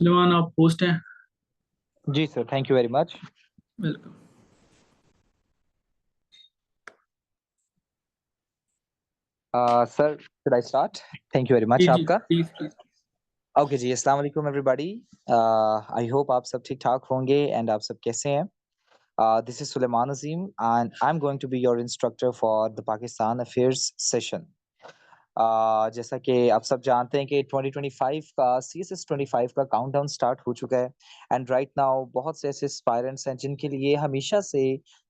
सुलेमान, आप होस्ट हैं। जी sir, thank you very much. Welcome. Sir, should I start? Thank you very जी much जी, आपका। Please please. ओके जी, अस्सलाम वालेकुम एवरीबॉडी। आई होप आप सब ठीक-ठाक होंगे एंड आप सब कैसे हैं? This is Suleman Azeem and I am going to be your instructor for the Pakistan affairs session. जैसा कि आप सब जानते हैं कि 2025 का सीएसएस 25 का काउंटडाउन स्टार्ट हो चुका है एंड राइट नाउ बहुत से ऐसे एस्पायरेंट्स हैं जिनके लिए हमेशा से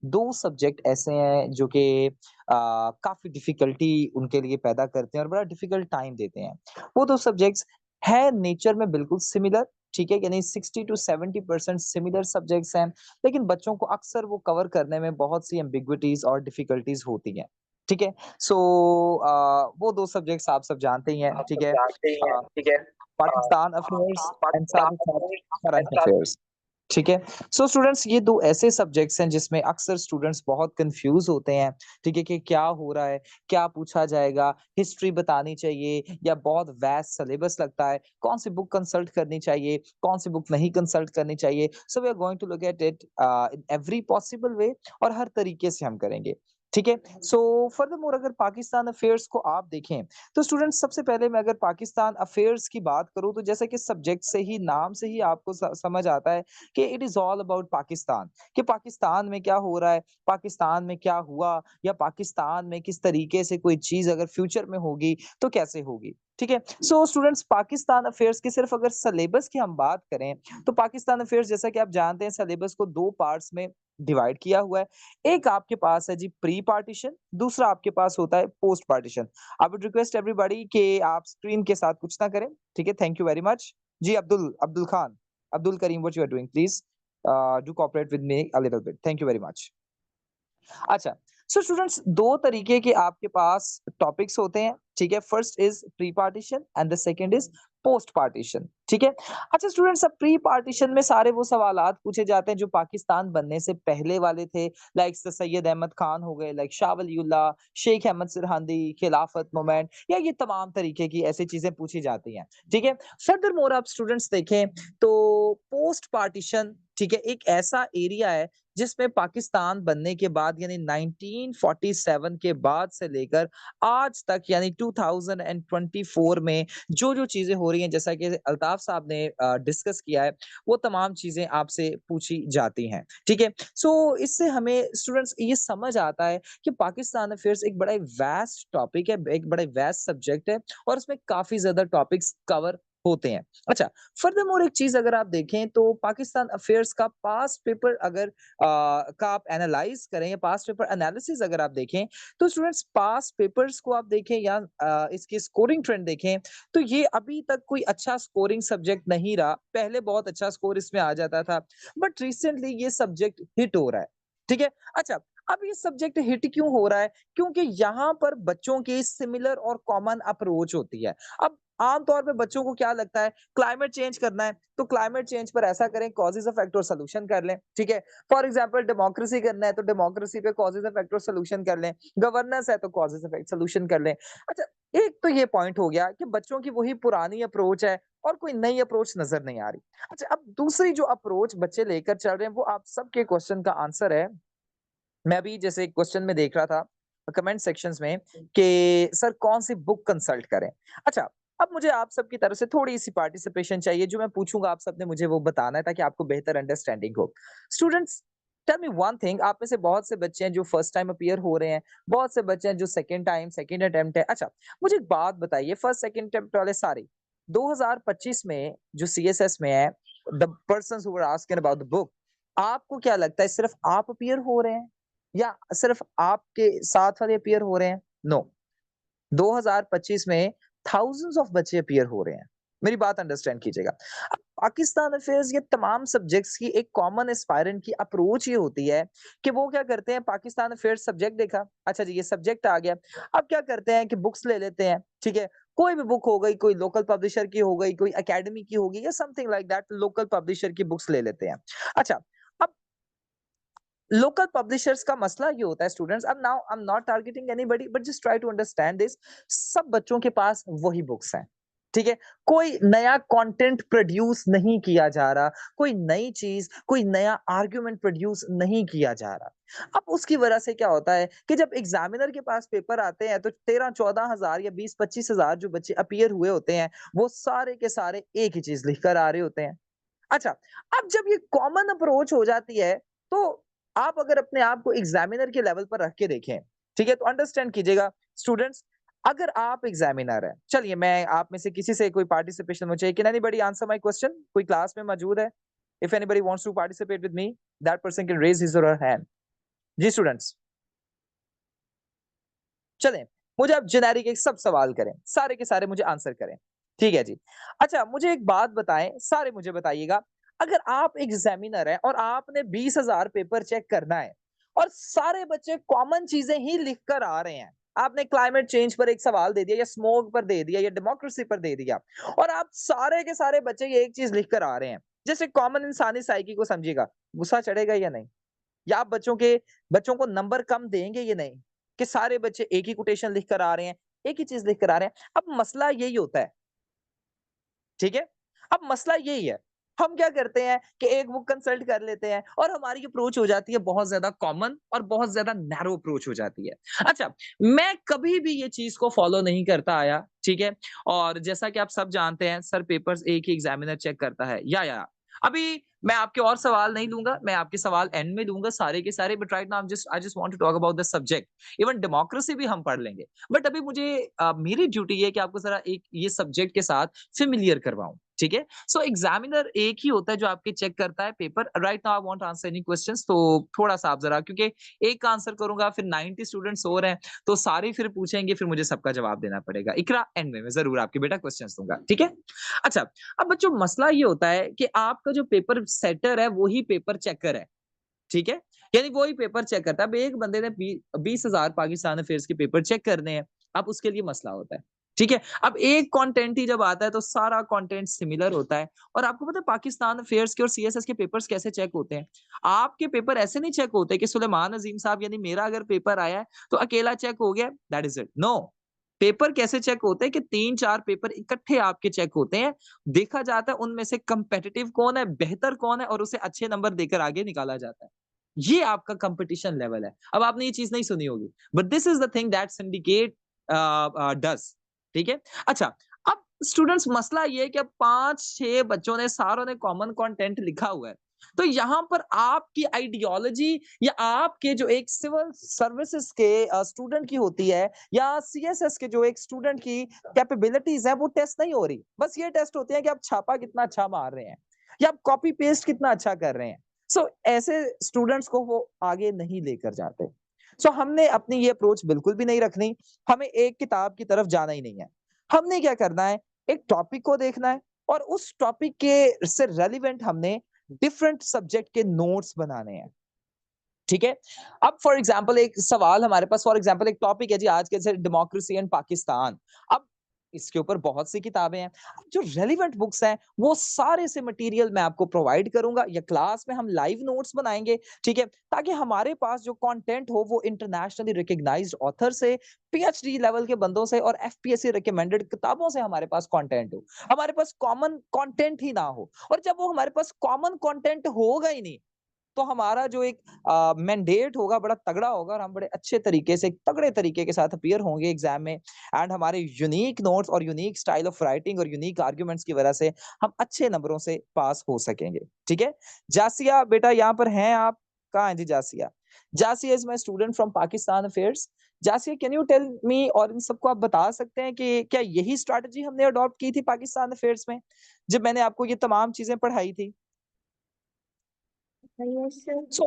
2 सब्जेक्ट ऐसे हैं जो कि काफ़ी डिफ़िकल्टी उनके लिए पैदा करते हैं और बड़ा डिफ़िकल्ट टाइम देते हैं। वो 2 सब्जेक्ट्स हैं नेचर में बिल्कुल सिमिलर, ठीक है? यानी 60 टू 70% सिमिलर सब्जेक्ट्स हैं, लेकिन बच्चों को अक्सर वो कवर करने में बहुत सी एम्बिग्विटीज़ और डिफ़िकल्टीज़ होती हैं, ठीक है? सो वो 2 सब्जेक्ट्स आप सब जानते ही हैं, आप ठीक सब है? जानते ही हैं, ठीक है? पाकिस्तान अफेयर्स एंड साथ ही साथ पाकिस्तान करंट अफेयर्स, ठीक है? सो स्टूडेंट्स ये 2 ऐसे सब्जेक्ट्स हैं जिसमें अक्सर स्टूडेंट्स बहुत कन्फ्यूज़ होते हैं, ठीक है? कि क्या हो रहा है, क्या पूछा जाएगा, हिस्ट्री बतानी चाहिए या बहुत वास्ट सिलेबस लगता है, कौन-सी बुक कंसल्ट करनी चाहिए, कौन-सी बुक नहीं कंसल्ट करनी चाहिए। So we are going to look at it in every possible way और हर तरीके से हम करेंगे, ठीक है? सो फर्दरमोर अगर पाकिस्तान अफेयर्स को आप देखें, तो स्टूडेंट्स सबसे पहले मैं अगर पाकिस्तान अफेयर्स की बात करूँ तो जैसे कि सब्जेक्ट से ही नाम से ही आपको समझ आता है कि it is all about Pakistan, कि पाकिस्तान में क्या हो रहा है, पाकिस्तान में क्या हुआ या पाकिस्तान में किस तरीके से कोई चीज़ अगर फ्यूचर में होगी तो कैसे होगी, ठीक है? सो स्टूडेंट्स पाकिस्तान अफेयर्स की सिर्फ अगर सिलेबस की हम बात करें, तो पाकिस्तान अफेयर्स जैसा कि आप जानते हैं सिलेबस को 2 पार्ट्स में डिवाइड किया हुआ है। एक आपके पास है जी प्री पार्टीशन, दूसरा आपके पास होता है post partition. I would request everybody कि आप स्क्रीन के साथ कुछ ना करें, ठीक है? Thank you very much. जी Abdul Khan, Abdul Karim what you are doing please do cooperate with me a little bit. Thank you very much. अच्छा, सो स्टूडेंट्स 2 तरीके के आपके पास टॉपिक्स होते हैं, ठीक है? First is pre partition and the second is post partition, ठीक है? अच्छा स्टूडेंट्स अब प्री पार्टीशन में सारे वो सवालात पूछे जाते हैं जो पाकिस्तान बनने से पहले वाले थे, लाइक सैयद अहमद खान हो गए, लाइक शाह वलीउल्लाह, शेख अहमद सिरहिंदी, खिलाफत मूवमेंट या ये तमाम तरीके की ऐसी चीज़ें पूछी जाती हैं, ठीक है? फर्दरमोर आप स्टूडेंट्स देखें तो पोस्ट पार्टीशन, ठीक है? एक ऐसा एरिया है जिसमें पाकिस्तान बनने के बाद यानी 1947 के बाद से लेकर आज तक यानी 2024 में जो-जो चीज़ें हो रही हैं जैसा कि अल्ताफ साहब ने डिस्कस किया है, वो तमाम चीज़ें आपसे पूछी जाती हैं, ठीक है? सो इससे हमें स्टूडेंट्स ये समझ आता है कि पाकिस्तान अफेयर्स एक बड़ा वास्ट टॉपिक है, एक बड़ा वास्ट सब्जेक्ट है और उसमें काफ़ी ज़्यादा टॉपिक्स कवर होते हैं। अच्छा, फर्दरमोर एक चीज़ अगर आप देखें तो पाकिस्तान अफेयर्स का पास्ट पेपर अगर का आप एनालाइज़ करें या पास्ट पेपर एनालिसिस अगर आप देखें, तो स्टूडेंट्स पास्ट पेपर्स को आप देखें या इसकी स्कोरिंग ट्रेंड देखें, तो ये अभी तक कोई अच्छा स्कोरिंग सब्जेक्ट नहीं रहा। पहले बहुत अच्छा स्कोर इसमें आ जाता था, बट रिसेंटली ये सब्जेक्ट हिट हो रहा है, ठीक है? अच्छा, अब ये सब्जेक्ट हिट क्यों हो रहा है? क्योंकि यहाँ पर बच्चों की सिमिलर और कॉमन अप्रोच होती है। अब आम तौर पे बच्चों को क्या लगता है, क्लाइमेट चेंज करना है, तो क्लाइमेट चेंज पर ऐसा करें, कॉजेज़ इफेक्ट और सॉल्यूशन कर लें, ठीक है? फॉर एग्जांपल डेमोक्रेसी करना है तो डेमोक्रेसी पे कॉजेस इफेक्ट और सॉल्यूशन कर लें, गवर्नेंस है तो कॉजेस इफेक्ट सॉल्यूशन कर लें। अच्छा, एक तो ये पॉइंट हो गया कि बच्चों की वही पुरानी अप्रोच है और कोई नई अप्रोच नजर नहीं आ रही। अच्छा, अब दूसरी जो अप्रोच बच्चे लेकर चल रहे हैं वो आप सबके क्वेश्चन का आंसर है। मैं अभी जैसे एक क्वेश्चन में देख रहा था कमेंट सेक्शंस में कि सर कौन सी बुक कंसल्ट करें। अच्छा, अब मुझे आप सबकी तरफ से थोड़ी सी पार्टिसिपेशन चाहिए, जो मैं पूछूंगा आप सबने मुझे वो बताना है ताकि आपको बेहतर अंडरस्टैंडिंग हो। Students tell me one thing, आप में से बहुत से बच्चे हैं जो फर्स्ट टाइम अपीयर हो रहे हैं, बहुत से बच्चे हैं जो सेकंड टाइम सेकंड अटेम्प्ट है। अच्छा, मुझे एक बात बताइए, फर्स्ट सेकंड अटेम्प्ट वाले सारे 2025 में जो सीएसएस में है, the persons who were asking about the book, आपको क्या लगता है सिर्फ आप अपीयर हो रहे हैं या सिर्फ आपके साथ वाले अपीयर हो रहे हैं? नो, 2025 में थाउजेंड्स ऑफ बच्चे अपीयर हो रहे हैं। मेरी बात अंडरस्टैंड कीजिएगा। अब पाकिस्तान अफेयर्स ये तमाम सब्जेक्ट्स की एक कॉमन एस्पायरेंट की अप्रोच ये होती है कि वो क्या करते हैं, पाकिस्तान अफेयर्स सब्जेक्ट देखा, अच्छा जी ये सब्जेक्ट आ गया, अब क्या करते हैं कि बुक्स ले लेते हैं, ठीक है? कोई भी बुक हो गई, कोई लोकल पब्लिशर की हो गई, कोई एकेडमी की होगी या something like that, local publisher की बुक्स ले लेते हैं। अच्छा, अब लोकल पब्लिशर्स का मसला ये होता है स्टूडेंट्स, अब now I am not targeting anybody but just try to understand this, सब बच्चों के पास वही बुक्स हैं, ठीक है? कोई नया कंटेंट प्रोड्यूस नहीं किया जा रहा, कोई नई चीज़, कोई नया आर्गुमेंट प्रोड्यूस नहीं किया जा रहा। अब उसकी वजह से क्या होता है कि जब एग्ज़ामिनर के पास पेपर आते हैं तो 13-14 हज़ार या 20-25 हज़ार जो बच्चे अपीयर हुए होते हैं, वो सारे के सारे एक ही चीज़ लिख कर आ रहे होते हैं। अच्छा, अब जब ये कॉमन अप्रोच हो जाती है, तो आप अगर अपने आप को एग्ज़ामिनर के लेवल पर रख के देखें, ठीक है? तो अंडरस्टैंड कीजिएगा स्टूडेंट्स, अगर आप एग्ज़ामिनर हैं, चलिए मैं आप में से किसी से कोई पार्टिसिपेशन मुझे चाहिए। Can anybody answer my question? कोई क्लास में मौजूद है? If anybody wants to participate with me, that person can raise his or her hand. Ji students, चलें, मुझे आप जेनेरिक एक सब सवाल करें, सारे के सारे मुझे आंसर करें। ठीक है जी। अच्छा, मुझे एक बात बताएँ, सारे मुझे बताइएगा, अगर आप एग्ज़ामिनर हैं और आपने 20,000 पेपर चेक करना है और सारे बच्चे कॉमन चीज़ें ही लिख कर आ रहे हैं। आपने क्लाइमेट चेंज पर एक सवाल दे दिया या स्मोक पर दे दिया या डेमोक्रेसी पर दे दिया और आप सारे के सारे बच्चे ये एक चीज़ लिख कर आ रहे हैं। जैसे कॉमन इंसानी साइकी को समझिएगा, गुस्सा चढ़ेगा या नहीं? या आप बच्चों को नंबर कम देंगे या नहीं? कि सारे बच्चे एक ही कोटेशन लिख कर आ रहे हैं, एक ही चीज़ लिख कर आ रहे हैं। अब मसला यही होता है, ठीक है? अब मसला यही है, हम क्या करते हैं कि एक बुक कंसल्ट कर लेते हैं और हमारी अप्रोच हो जाती है बहुत ज़्यादा कॉमन और बहुत ज़्यादा नैरो अप्रोच हो जाती है। अच्छा, मैं कभी भी ये चीज़ को फॉलो नहीं करता आया, ठीक है? और जैसा कि आप सब जानते हैं, सर पेपर्स एक ही एग्ज़ामिनर चेक करता है। या अभी मैं आपके और सवाल नहीं लूँगा, मैं आपके सवाल एंड में लूँगा सारे के सारे, but right now I just want to talk about the subject. Even democracy भी हम पढ़ लेंगे। बट अभी मुझे मेरी ड्यूटी ये है कि आपको ज़रा एक ये सब्जेक्ट के साथ फ़ैमिलियर करवाऊँ, ठीक है? सो एग्जामिनर एक ही होता है जो आपके चेक करता है paper. Right now I want answer any questions, तो थोड़ा-सा आप ज़रा, क्योंकि एक का आंसर करूँगा फिर 90 स्टूडेंट्स और हैं, तो सारे फिर पूछेंगे, फिर मुझे सबका जवाब देना पड़ेगा। इकरा एंड में मैं ज़रूर आपके बेटा क्वेश्चंस दूँगा, ठीक है? अच्छा, अब बच्चों मसला ये होता है कि आपका जो पेपर सेटर है, वो ही पेपर चेकर है, ठीक है? यानी वो ही पेपर चेक करता है। अब एक बंदे ने 20,000 पाकिस्तान अफेयर्स के पेपर चेक करने हैं, अब उसके लिए मसला होता है, ठीक है? अब एक कंटेंट ही जब आता है तो सारा कंटेंट सिमिलर होता है और आपको पता है पाकिस्तान अफेयर्स के और सीएसएस के पेपर्स कैसे चेक होते हैं? आपके पेपर ऐसे नहीं चेक होते कि सुलेमान अज़ीम साहब यानी मेरा अगर पेपर आया है, तो अकेला चेक हो गया, that is it. No, paper कैसे चेक होते हैं कि 3-4 पेपर इकट्ठे आपके चेक होते हैं, देखा जाता है उनमें से कॉम्पिटिटिव कौन है, बेहतर कौन है और उसे अच्छे नंबर देकर आगे निकाला जाता है। ये आपका कंपटीशन लेवल है। अब आपने ये चीज़ नहीं सुनी होगी, but this is the thing that syndicate does, ठीक है? अच्छा, अब स्टूडेंट्स मसला ये है कि अब 5-6 बच्चों ने सारों ने कॉमन कंटेंट लिखा हुआ है। तो यहाँ पर आपकी आइडियोलॉजी या आपके जो एक सिविल सर्विसेज के स्टूडेंट की होती है या सीएसएस के जो एक स्टूडेंट की कैपेबिलिटीज़ है, वो टेस्ट नहीं हो रही। बस ये टेस्ट होते हैं कि आप छापा कितना अच्छा मार रहे हैं या आप कॉपी पेस्ट कितना अच्छा कर रहे हैं। सो ऐसे स्टूडेंट्स को वो आगे नहीं लेकर जाते। सो हमने अपनी ये अप्रोच बिल्कुल भी नहीं रखनी। हमें एक किताब की तरफ जाना ही नहीं है। हमने क्या करना है, एक टॉपिक को देखना है और उस टॉपिक के से रेलेवेंट हमने डिफरेंट सब्जेक्ट के नोट्स बनाने हैं। ठीक है? अब फॉर एग्जांपल एक सवाल हमारे पास, फॉर एग्जांपल एक टॉपिक है जी आज के, जैसे डेमोक्रेसी एंड पाकिस्तान। अब इसके ऊपर बहुत सी किताबें हैं। अब जो रेलेवेंट बुक्स हैं, वो सारे से मटेरियल मैं आपको प्रोवाइड करूँगा या क्लास में हम लाइव नोट्स बनाएँगे, ठीक है? ताकि हमारे पास जो कंटेंट हो वो इंटरनेशनली रिकॉग्नाइज्ड ऑथर से, पीएचडी लेवल के बंदों से और एफपीएससी रिकमेंडेड किताबों से हमारे पास कंटेंट हो। हमारे पास कॉमन कंटेंट ही ना हो और जब वो हमारे पास कॉमन कंटेंट होगा ही नहीं, तो हमारा जो एक मैंडेट होगा बड़ा तगड़ा होगा और हम बड़े अच्छे तरीके से, तगड़े तरीके के साथ अपीयर होंगे एग्जाम में एंड हमारे यूनिक नोट्स और यूनिक स्टाइल ऑफ राइटिंग और यूनिक आर्गुमेंट्स की वजह से हम अच्छे नंबरों से पास हो सकेंगे। ठीक है? जासिया बेटा यहाँ पर हैं आप? कहाँ हैं जी Jasia? Jasia is my student from Pakistan affairs. Jasia can you tell me, और इन सबको आप बता सकते हैं कि क्या यही स्ट्रैटेजी हमने अडॉप्ट की थी पाकिस्तान अफेयर्स में, जब मैंने आपको ये तमाम चीज़ें पढ़ाई थी? Yes, sir. So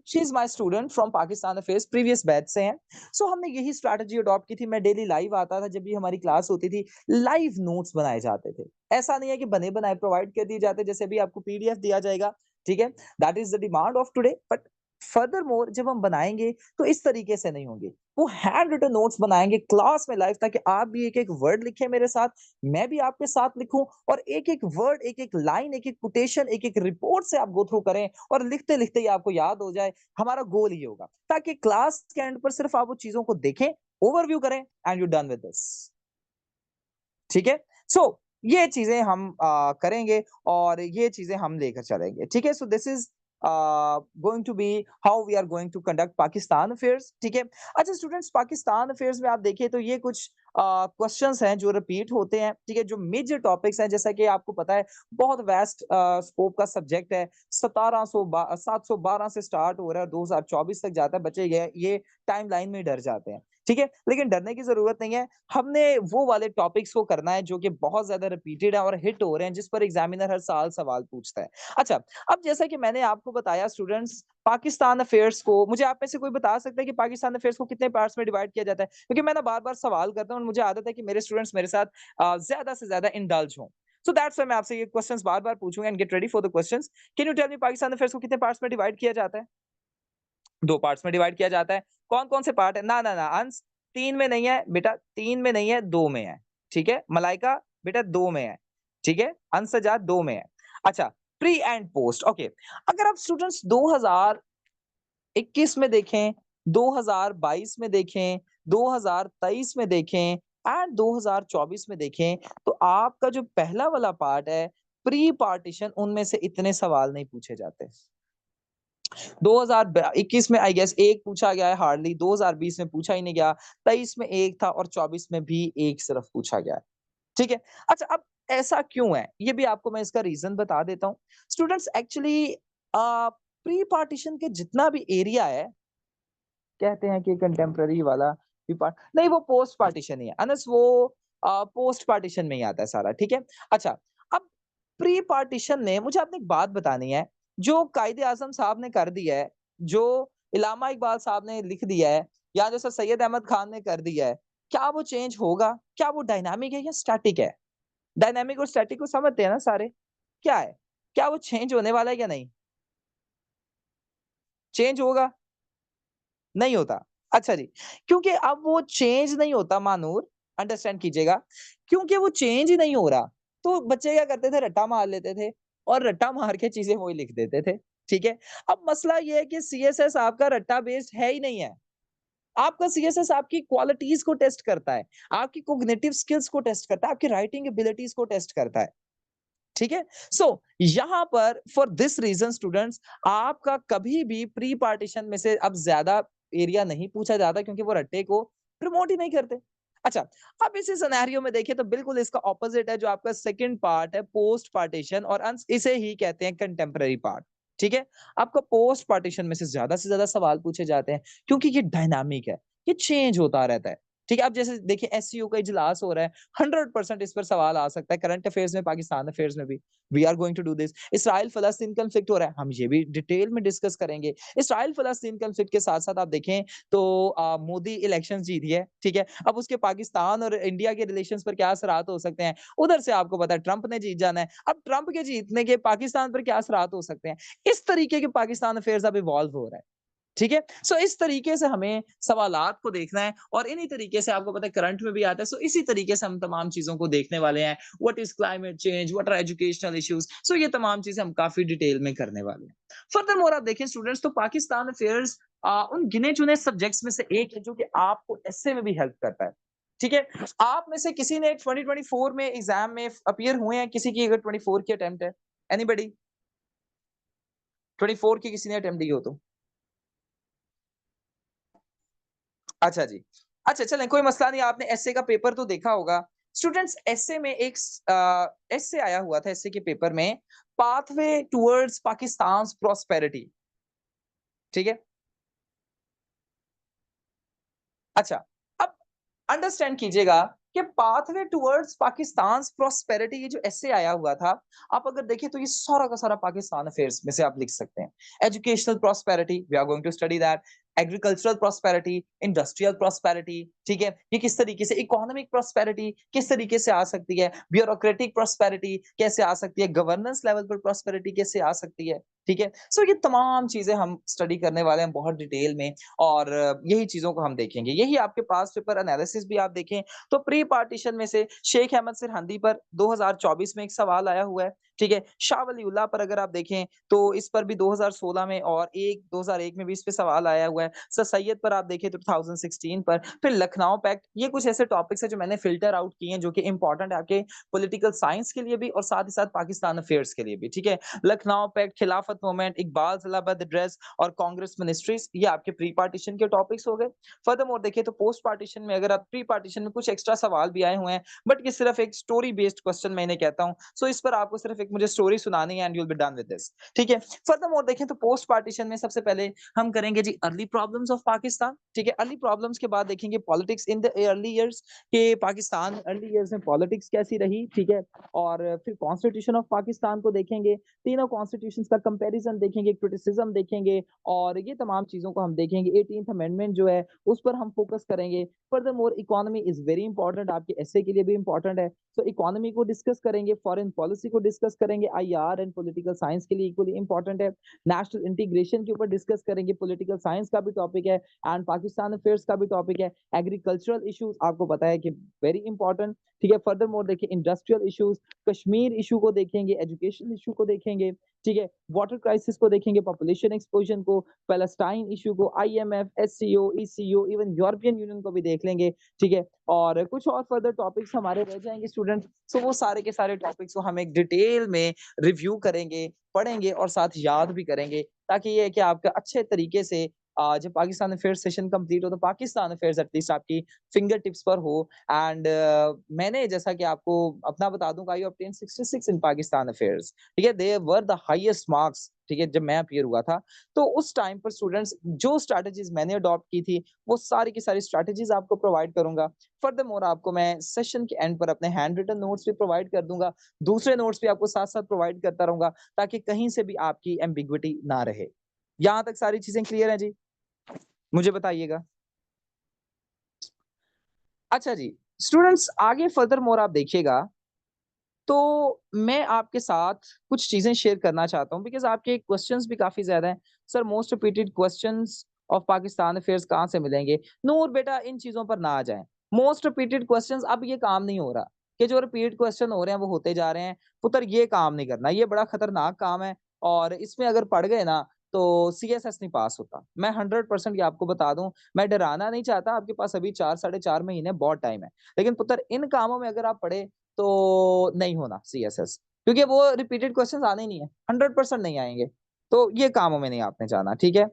she is my student from Pakistan affairs, previous batch से हैं। सो हमने यही स्ट्रैटेजी अडॉप्ट की थी। मैं डेली लाइव आता था, जब भी हमारी क्लास होती थी, लाइव नोट्स बनाए जाते थे। ऐसा नहीं है कि बने-बनाए प्रोवाइड कर दिए जाते, जैसे अभी आपको पीडीएफ दिया जाएगा, ठीक है? That is the demand of today, but furthermore जब हम बनाएँगे, तो इस तरीके से नहीं होंगे। वो हैंड रिटन नोट्स बनाएँगे क्लास में लाइव, ताकि आप भी एक-एक वर्ड लिखें मेरे साथ, मैं भी आपके साथ लिखूँ और एक-एक वर्ड, एक-एक लाइन, एक-एक कोटेशन, एक-एक रिपोर्ट से आप गो थ्रू करें और लिखते-लिखते ही आपको याद हो जाए। हमारा गोल ये होगा, ताकि क्लास के एंड पर सिर्फ आप वो चीज़ों को देखें, ओवरव्यू करें and you done with this. ठीक है? सो ये चीजें हम करेंगे और ये चीजें हम लेकर चलेंगे, ठीक है। So this is going to be how we are going to conduct Pakistan affairs, ठीक है। अच्छा स्टूडेंट्स, पाकिस्तान अफेयर्स में आप देखिए तो ये कुछ क्वेश्चंस हैं जो रिपीट होते हैं, ठीक है। जो मेजर टॉपिक्स हैं, जैसा कि आपको पता है बहुत वेस्ट स्कोप का सब्जेक्ट है। 712 से स्टार्ट हो रहा है, 2024 तक जाता है, बच्चे ये टाइम लाइन में डर जाते हैं, ठीक है। लेकिन डरने की जरूरत नहीं है, हमने वो वाले टॉपिक्स को करना है जो कि बहुत ज्यादा रिपीटेड है और हिट हो रहे हैं, जिस पर एग्जामिनर हर साल सवाल पूछता है। अच्छा, अब जैसा कि मैंने आपको बताया स्टूडेंट्स, पाकिस्तान अफेयर्स को, मुझे आप में से कोई बता सकता है कि पाकिस्तान अफेयर्स को कितने पार्ट्स में डिवाइड किया जाता है? क्योंकि मैं ना बार-बार सवाल करता हूँ और मुझे आदत है कि मेरे स्टूडेंट्स मेरे साथ ज्यादा से ज्यादा इंडल्ज हों। सो दैट्स व्हाई मैं आपसे ये क्वेश्चंस बार-बार पूछूंगा and get ready for the questions. Can you tell me Pakistan affairs को कितने पार्ट्स में डिवाइड किया जाता है? 2 पार्ट्स में डिवाइड किया जाता है। कौन-कौन से पार्ट है? ना, ना, ना अंश 3 में नहीं है बेटा, 3 में नहीं है, 2 में है। ठीक है? मलाइका बेटा 2 में है। ठीक है? अंश सजाद 2 में है। अच्छा, प्री एंड पोस्ट ओके। अगर आप स्टूडेंट्स 2021 में देखें, 2022 में देखें, 2023 में देखें एंड 2024 में देखें, तो आपका जो पहला वाला पार्ट है, प्री पार्टीशन, उनमें से इतने सवाल नहीं पूछे जाते। 2021 में आई गेस एक पूछा गया है हार्डली, 2020 में पूछा ही नहीं गया, 23 में एक था और 24 में भी एक सिर्फ पूछा गया है। ठीक है? अच्छा, अब ऐसा क्यों है? ये भी आपको मैं इसका रीज़न बता देता हूँ। स्टूडेंट्स एक्चुअली प्री पार्टीशन के जितना भी एरिया है, कहते हैं कि कंटेम्पररी वाला प्री पार्ट नहीं, वो पोस्ट पार्टीशन ही है। अनस वो पोस्ट पार्टीशन में ही आता है सारा, ठीक है? अच्छा, अब प्री पार्टीशन में मुझे आपने एक बात बतानी है, जो कायदे-आज़म साहब ने कर दिया है, जो इल्लामा इकबाल साहब ने लिख दिया है, या जो सर सैयद अहमद खान ने कर दिया है, क्या वो चेंज होगा? क्या वो डायनामिक है या स्टैटिक है? डायनामिक और स्टैटिक को समझते हैं ना सारे? क्या है? क्या वो चेंज होने वाला है या नहीं? चेंज होगा? नहीं होता। अच्छा जी, क्योंकि अब वो चेंज नहीं होता मानूर, अंडरस्टैंड कीजिएगा, क्योंकि वो चेंज ही नहीं हो रहा, तो बच्चे क्या करते थे, रट्टा मार लेते थे और रट्टा मार के चीज़ें वही लिख देते थे, ठीक है? अब मसला ये है कि सीएसएस आपका रट्टा बेस्ड है ही नहीं है। आपका सीएसएस आपकी क्वालिटीज़ को टेस्ट करता है, आपकी कॉग्निटिव स्किल्स को टेस्ट करता है, आपकी राइटिंग एबिलिटीज़ को टेस्ट करता है। ठीक है? सो यहाँ पर फॉर दिस रीज़न स्टूडेंट्स, आपका कभी भी प्री पार्टीशन में से अब ज़्यादा एरिया नहीं पूछा जाता, क्योंकि वो रट्टे को प्रमोट ही नहीं करते। अच्छा, अब इसी सिनेरियो में देखिए तो बिल्कुल इसका ऑपोज़िट है, जो आपका सेकंड पार्ट है पोस्ट पार्टीशन, और अंश इसे ही कहते हैं कंटेम्परेरी पार्ट। ठीक है? आपका पोस्ट पार्टीशन में से ज़्यादा सवाल पूछे जाते हैं, क्योंकि ये डायनामिक है, ये चेंज होता रहता है। ठीक है? अब जैसे देखिए एससीओ का इजलास हो रहा है, 100% इस पर सवाल आ सकता है, करंट अफेयर्स में, पाकिस्तान अफेयर्स में भी। We are going to do this. Israel फलस्तीन कॉन्फ्लिक्ट हो रहा है, हम ये भी डिटेल में डिस्कस करेंगे। इसराइल फलस्तीन कॉन्फ्लिक्ट के साथ-साथ आप देखें तो मोदी इलेक्शंस जीत गया है, ठीक है? अब उसके पाकिस्तान और इंडिया के रिलेशंस पर क्या असरात हो सकते हैं? उधर से आपको पता है ट्रंप ने जीत जाना है। अब ट्रंप के जीतने के पाकिस्तान पर क्या असरात हो सकते हैं? इस तरीके के पाकिस्तान अफेयर्स अब इवॉल्व हो रहा है। ठीक है? सो इस तरीके से हमें सवालात को देखना है और इन्हीं तरीके से आपको पता है करंट में भी आता है। सो इसी तरीके से हम तमाम चीज़ों को देखने वाले हैं। What is climate change? What are educational issues? So ये तमाम चीज़ें हम काफ़ी डिटेल में करने वाले हैं। फर्दरमोर आप देखें स्टूडेंट्स, तो पाकिस्तान अफेयर्स उन गिने-चुने सब्जेक्ट्स में से एक है जो कि आपको एस्से में भी हेल्प करता है। ठीक है? आप में से किसी ने 2024 में एग्ज़ाम में अपीयर हुए हैं? किसी की अगर 24 की अटेम्प्ट है? एनीबॉडी? 24 की किसी ने अटेम्प्ट दी हो तो? अच्छा जी। अच्छा चलें, कोई मसला नहीं, आपने एस्से का पेपर तो देखा होगा। स्टूडेंट्स एस्से में एक एस्से आया हुआ था, एस्से के पेपर में, पाथवे टुवर्ड्स पाकिस्तान्स प्रॉस्पेरिटी, ठीक है? अच्छा, अब अंडरस्टैंड कीजिएगा कि पाथवे टुवर्ड्स पाकिस्तान्स प्रॉस्पेरिटी, ये जो एस्से आया हुआ था, आप अगर देखें तो ये सारा का सारा पाकिस्तान अफेयर्स में से आप लिख सकते हैं। Educational prosperity, we are going to study that. Agricultural prosperity, industrial prosperity, ठीक है? ये किस तरीके से, इकोनॉमिक प्रॉस्पेरिटी किस तरीके से आ सकती है, ब्यूरोक्रेटिक प्रॉस्पेरिटी कैसे आ सकती है, गवर्नेंस लेवल पर प्रॉस्पेरिटी कैसे आ सकती है, ठीक है? सो ये तमाम चीज़ें हम स्टडी करने वाले हैं बहुत डिटेल में और यही चीज़ों को हम देखेंगे। यही आपके पास्ट पेपर एनालिसिस भी आप देखें तो प्री पार्टीशन में से शेख अहमद सिरहिंदी पर 2024 में एक सवाल आया हुआ है, ठीक है? शाह वलीउल्लाह पर अगर आप देखें तो इस पर भी 2016 में और 2001 में भी इस पे सवाल आया हुआ है। सर सैयद पर आप देखें तो 2016 पर, फिर लखनऊ पैक्ट, ये कुछ ऐसे टॉपिक्स हैं जो मैंने फ़िल्टर आउट किए हैं जो कि इम्पोर्टेंट है आपके पॉलिटिकल साइंस के लिए भी और साथ ही साथ पाकिस्तान अफेयर्स के लिए भी, ठीक है? लखनऊ पैक्ट, खिलाफत मूवमेंट, इकबाल जलालबद्द एड्रेस और कांग्रेस मिनिस्ट्रीज ये आपके प्री पार्टीशन के टॉपिक्स हो गए। फर्दरमोर देखिए तो पोस्ट पार्टीशन में अगर आप प्री पार्टीशन में कुछ एक्स्ट्रा सवाल भी आए हुए हैं, बट ये सिर्फ एक स्टोरी बेस्ड क्वेश्चन मैं इन्हें कहता हूँ। सो इस पर आपको सिर्फ एक मुझे स्टोरी सुनानी है and you will be done with this, ठीक है? फर्दरमोर देखें तो पोस्ट पार्टीशन में सबसे पहले हम करेंगे जी अर्ली प्रॉब्लम्स ऑफ पाकिस्तान, ठीक है? अर्ली प्रॉब्लम्स के बाद देखेंगे politics in the early years के पाकिस्तान अर्ली इयर्स में पॉलिटिक्स कैसी रही, ठीक है? और फिर कॉन्स्टिट्यूशन ऑफ पाकिस्तान को देखेंगे, तीनों कॉन्स्टिट्यूशंस का कंपैरिजन देखेंगे, क्रिटिसिज्म देखेंगे और ये तमाम चीज़ों को हम देखेंगे। 18th अमेंडमेंट जो है, उस पर हम फोकस करेंगे। Furthermore economy is very important, आपके एस्से के लिए भी इंपोर्टेंट है। तो इकोनॉमी को डिस्कस करेंगे, फॉरेन पॉलिसी को डिस्कस करेंगे, आईआर एंड पॉलिटिकल साइंस के लिए इक्वली इंपॉर्टेंट है। नेशनल इंटीग्रेशन के ऊपर डिस्कस करेंगे, पॉलिटिकल साइंस का भी टॉपिक है एंड पाकिस्तान अफेयर्स का भी टॉपिक है। एग्रीकल्चरल इश्यूज आपको पता है कि वेरी इंपॉर्टेंट, ठीक है? फर्दरमोर देखिए इंडस्ट्रियल इश्यूज, कश्मीर इशू को देखेंगे, एजुकेशन इशू को देखेंगे, ठीक है? वाटर क्राइसिस को देखेंगे, पॉपुलेशन एक्सप्लोजन को, पैलेस्टाइन इशू को, IMF, SCO, eco, even European union को भी देख लेंगे, ठीक है? और कुछ और फर्दर टॉपिक्स हमारे रह जाएँगे स्टूडेंट, सो वो सारे के सारे टॉपिक्स को हम एक डिटेल में रिव्यू करेंगे, पढ़ेंगे और साथ याद भी करेंगे, ताकि ये है कि आपका अच्छे तरीके से जब पाकिस्तान अफेयर्स सेशन कंप्लीट हो, तो पाकिस्तान अफेयर्स एटलीस्ट आपकी फिंगर टिप्स पर हो एंड मैंने जैसा कि आपको अपना बता दूँ, आई ऑब्टेन 66 इन पाकिस्तान अफेयर्स, ठीक है? दे वर द हाईएस्ट मार्क्स, ठीक है? जब मैं अपीयर हुआ था, तो उस टाइम पर स्टूडेंट्स जो स्ट्रैटेजीज़ मैंने अडॉप्ट की थी, वो सारी की सारी स्ट्रैटेजीज़ आपको प्रोवाइड करूँगा। फर्दरमोर आपको मैं सेशन के एंड पर अपने हैंड रिटन नोट्स भी प्रोवाइड कर दूँगा, दूसरे नोट्स भी आपको साथ-साथ प्रोवाइड करता रहूँगा, ताकि कहीं से भी आपकी एम्बिग्विटी ना रहे। यहाँ तक सारी चीज़ें क्लियर हैं जी? मुझे बताइएगा। अच्छा जी, स्टूडेंट्स आगे फर्दरमोर आप देखिएगा, तो मैं आपके साथ कुछ चीज़ें शेयर करना चाहता हूँ बिकॉज़ आपके क्वेश्चंस भी काफ़ी ज़्यादा हैं। Sir most repeated questions of Pakistan affairs कहाँ से मिलेंगे? नूर बेटा इन चीज़ों पर ना आ जाएँ। मोस्ट रिपीटेड क्वेश्चंस अब ये काम नहीं हो रहा कि जो रिपीट क्वेश्चन हो रहे हैं वो होते जा रहे हैं। पुत्र ये काम नहीं करना, ये बड़ा खतरनाक काम है और इसमें अगर पड़ गए ना तो सीएसएस नहीं पास होता। मैं 100% ये आपको बता दूँ, मैं डराना नहीं चाहता, आपके पास अभी 4 साढ़े 4 महीने बहुत टाइम है। लेकिन पुत्र इन कामों में अगर आप पड़े तो नहीं होना सीएसएस क्योंकि वो रिपीटेड क्वेश्चंस आने ही नहीं है, 100% नहीं आएँगे। तो ये कामों में नहीं आपने जाना, ठीक है?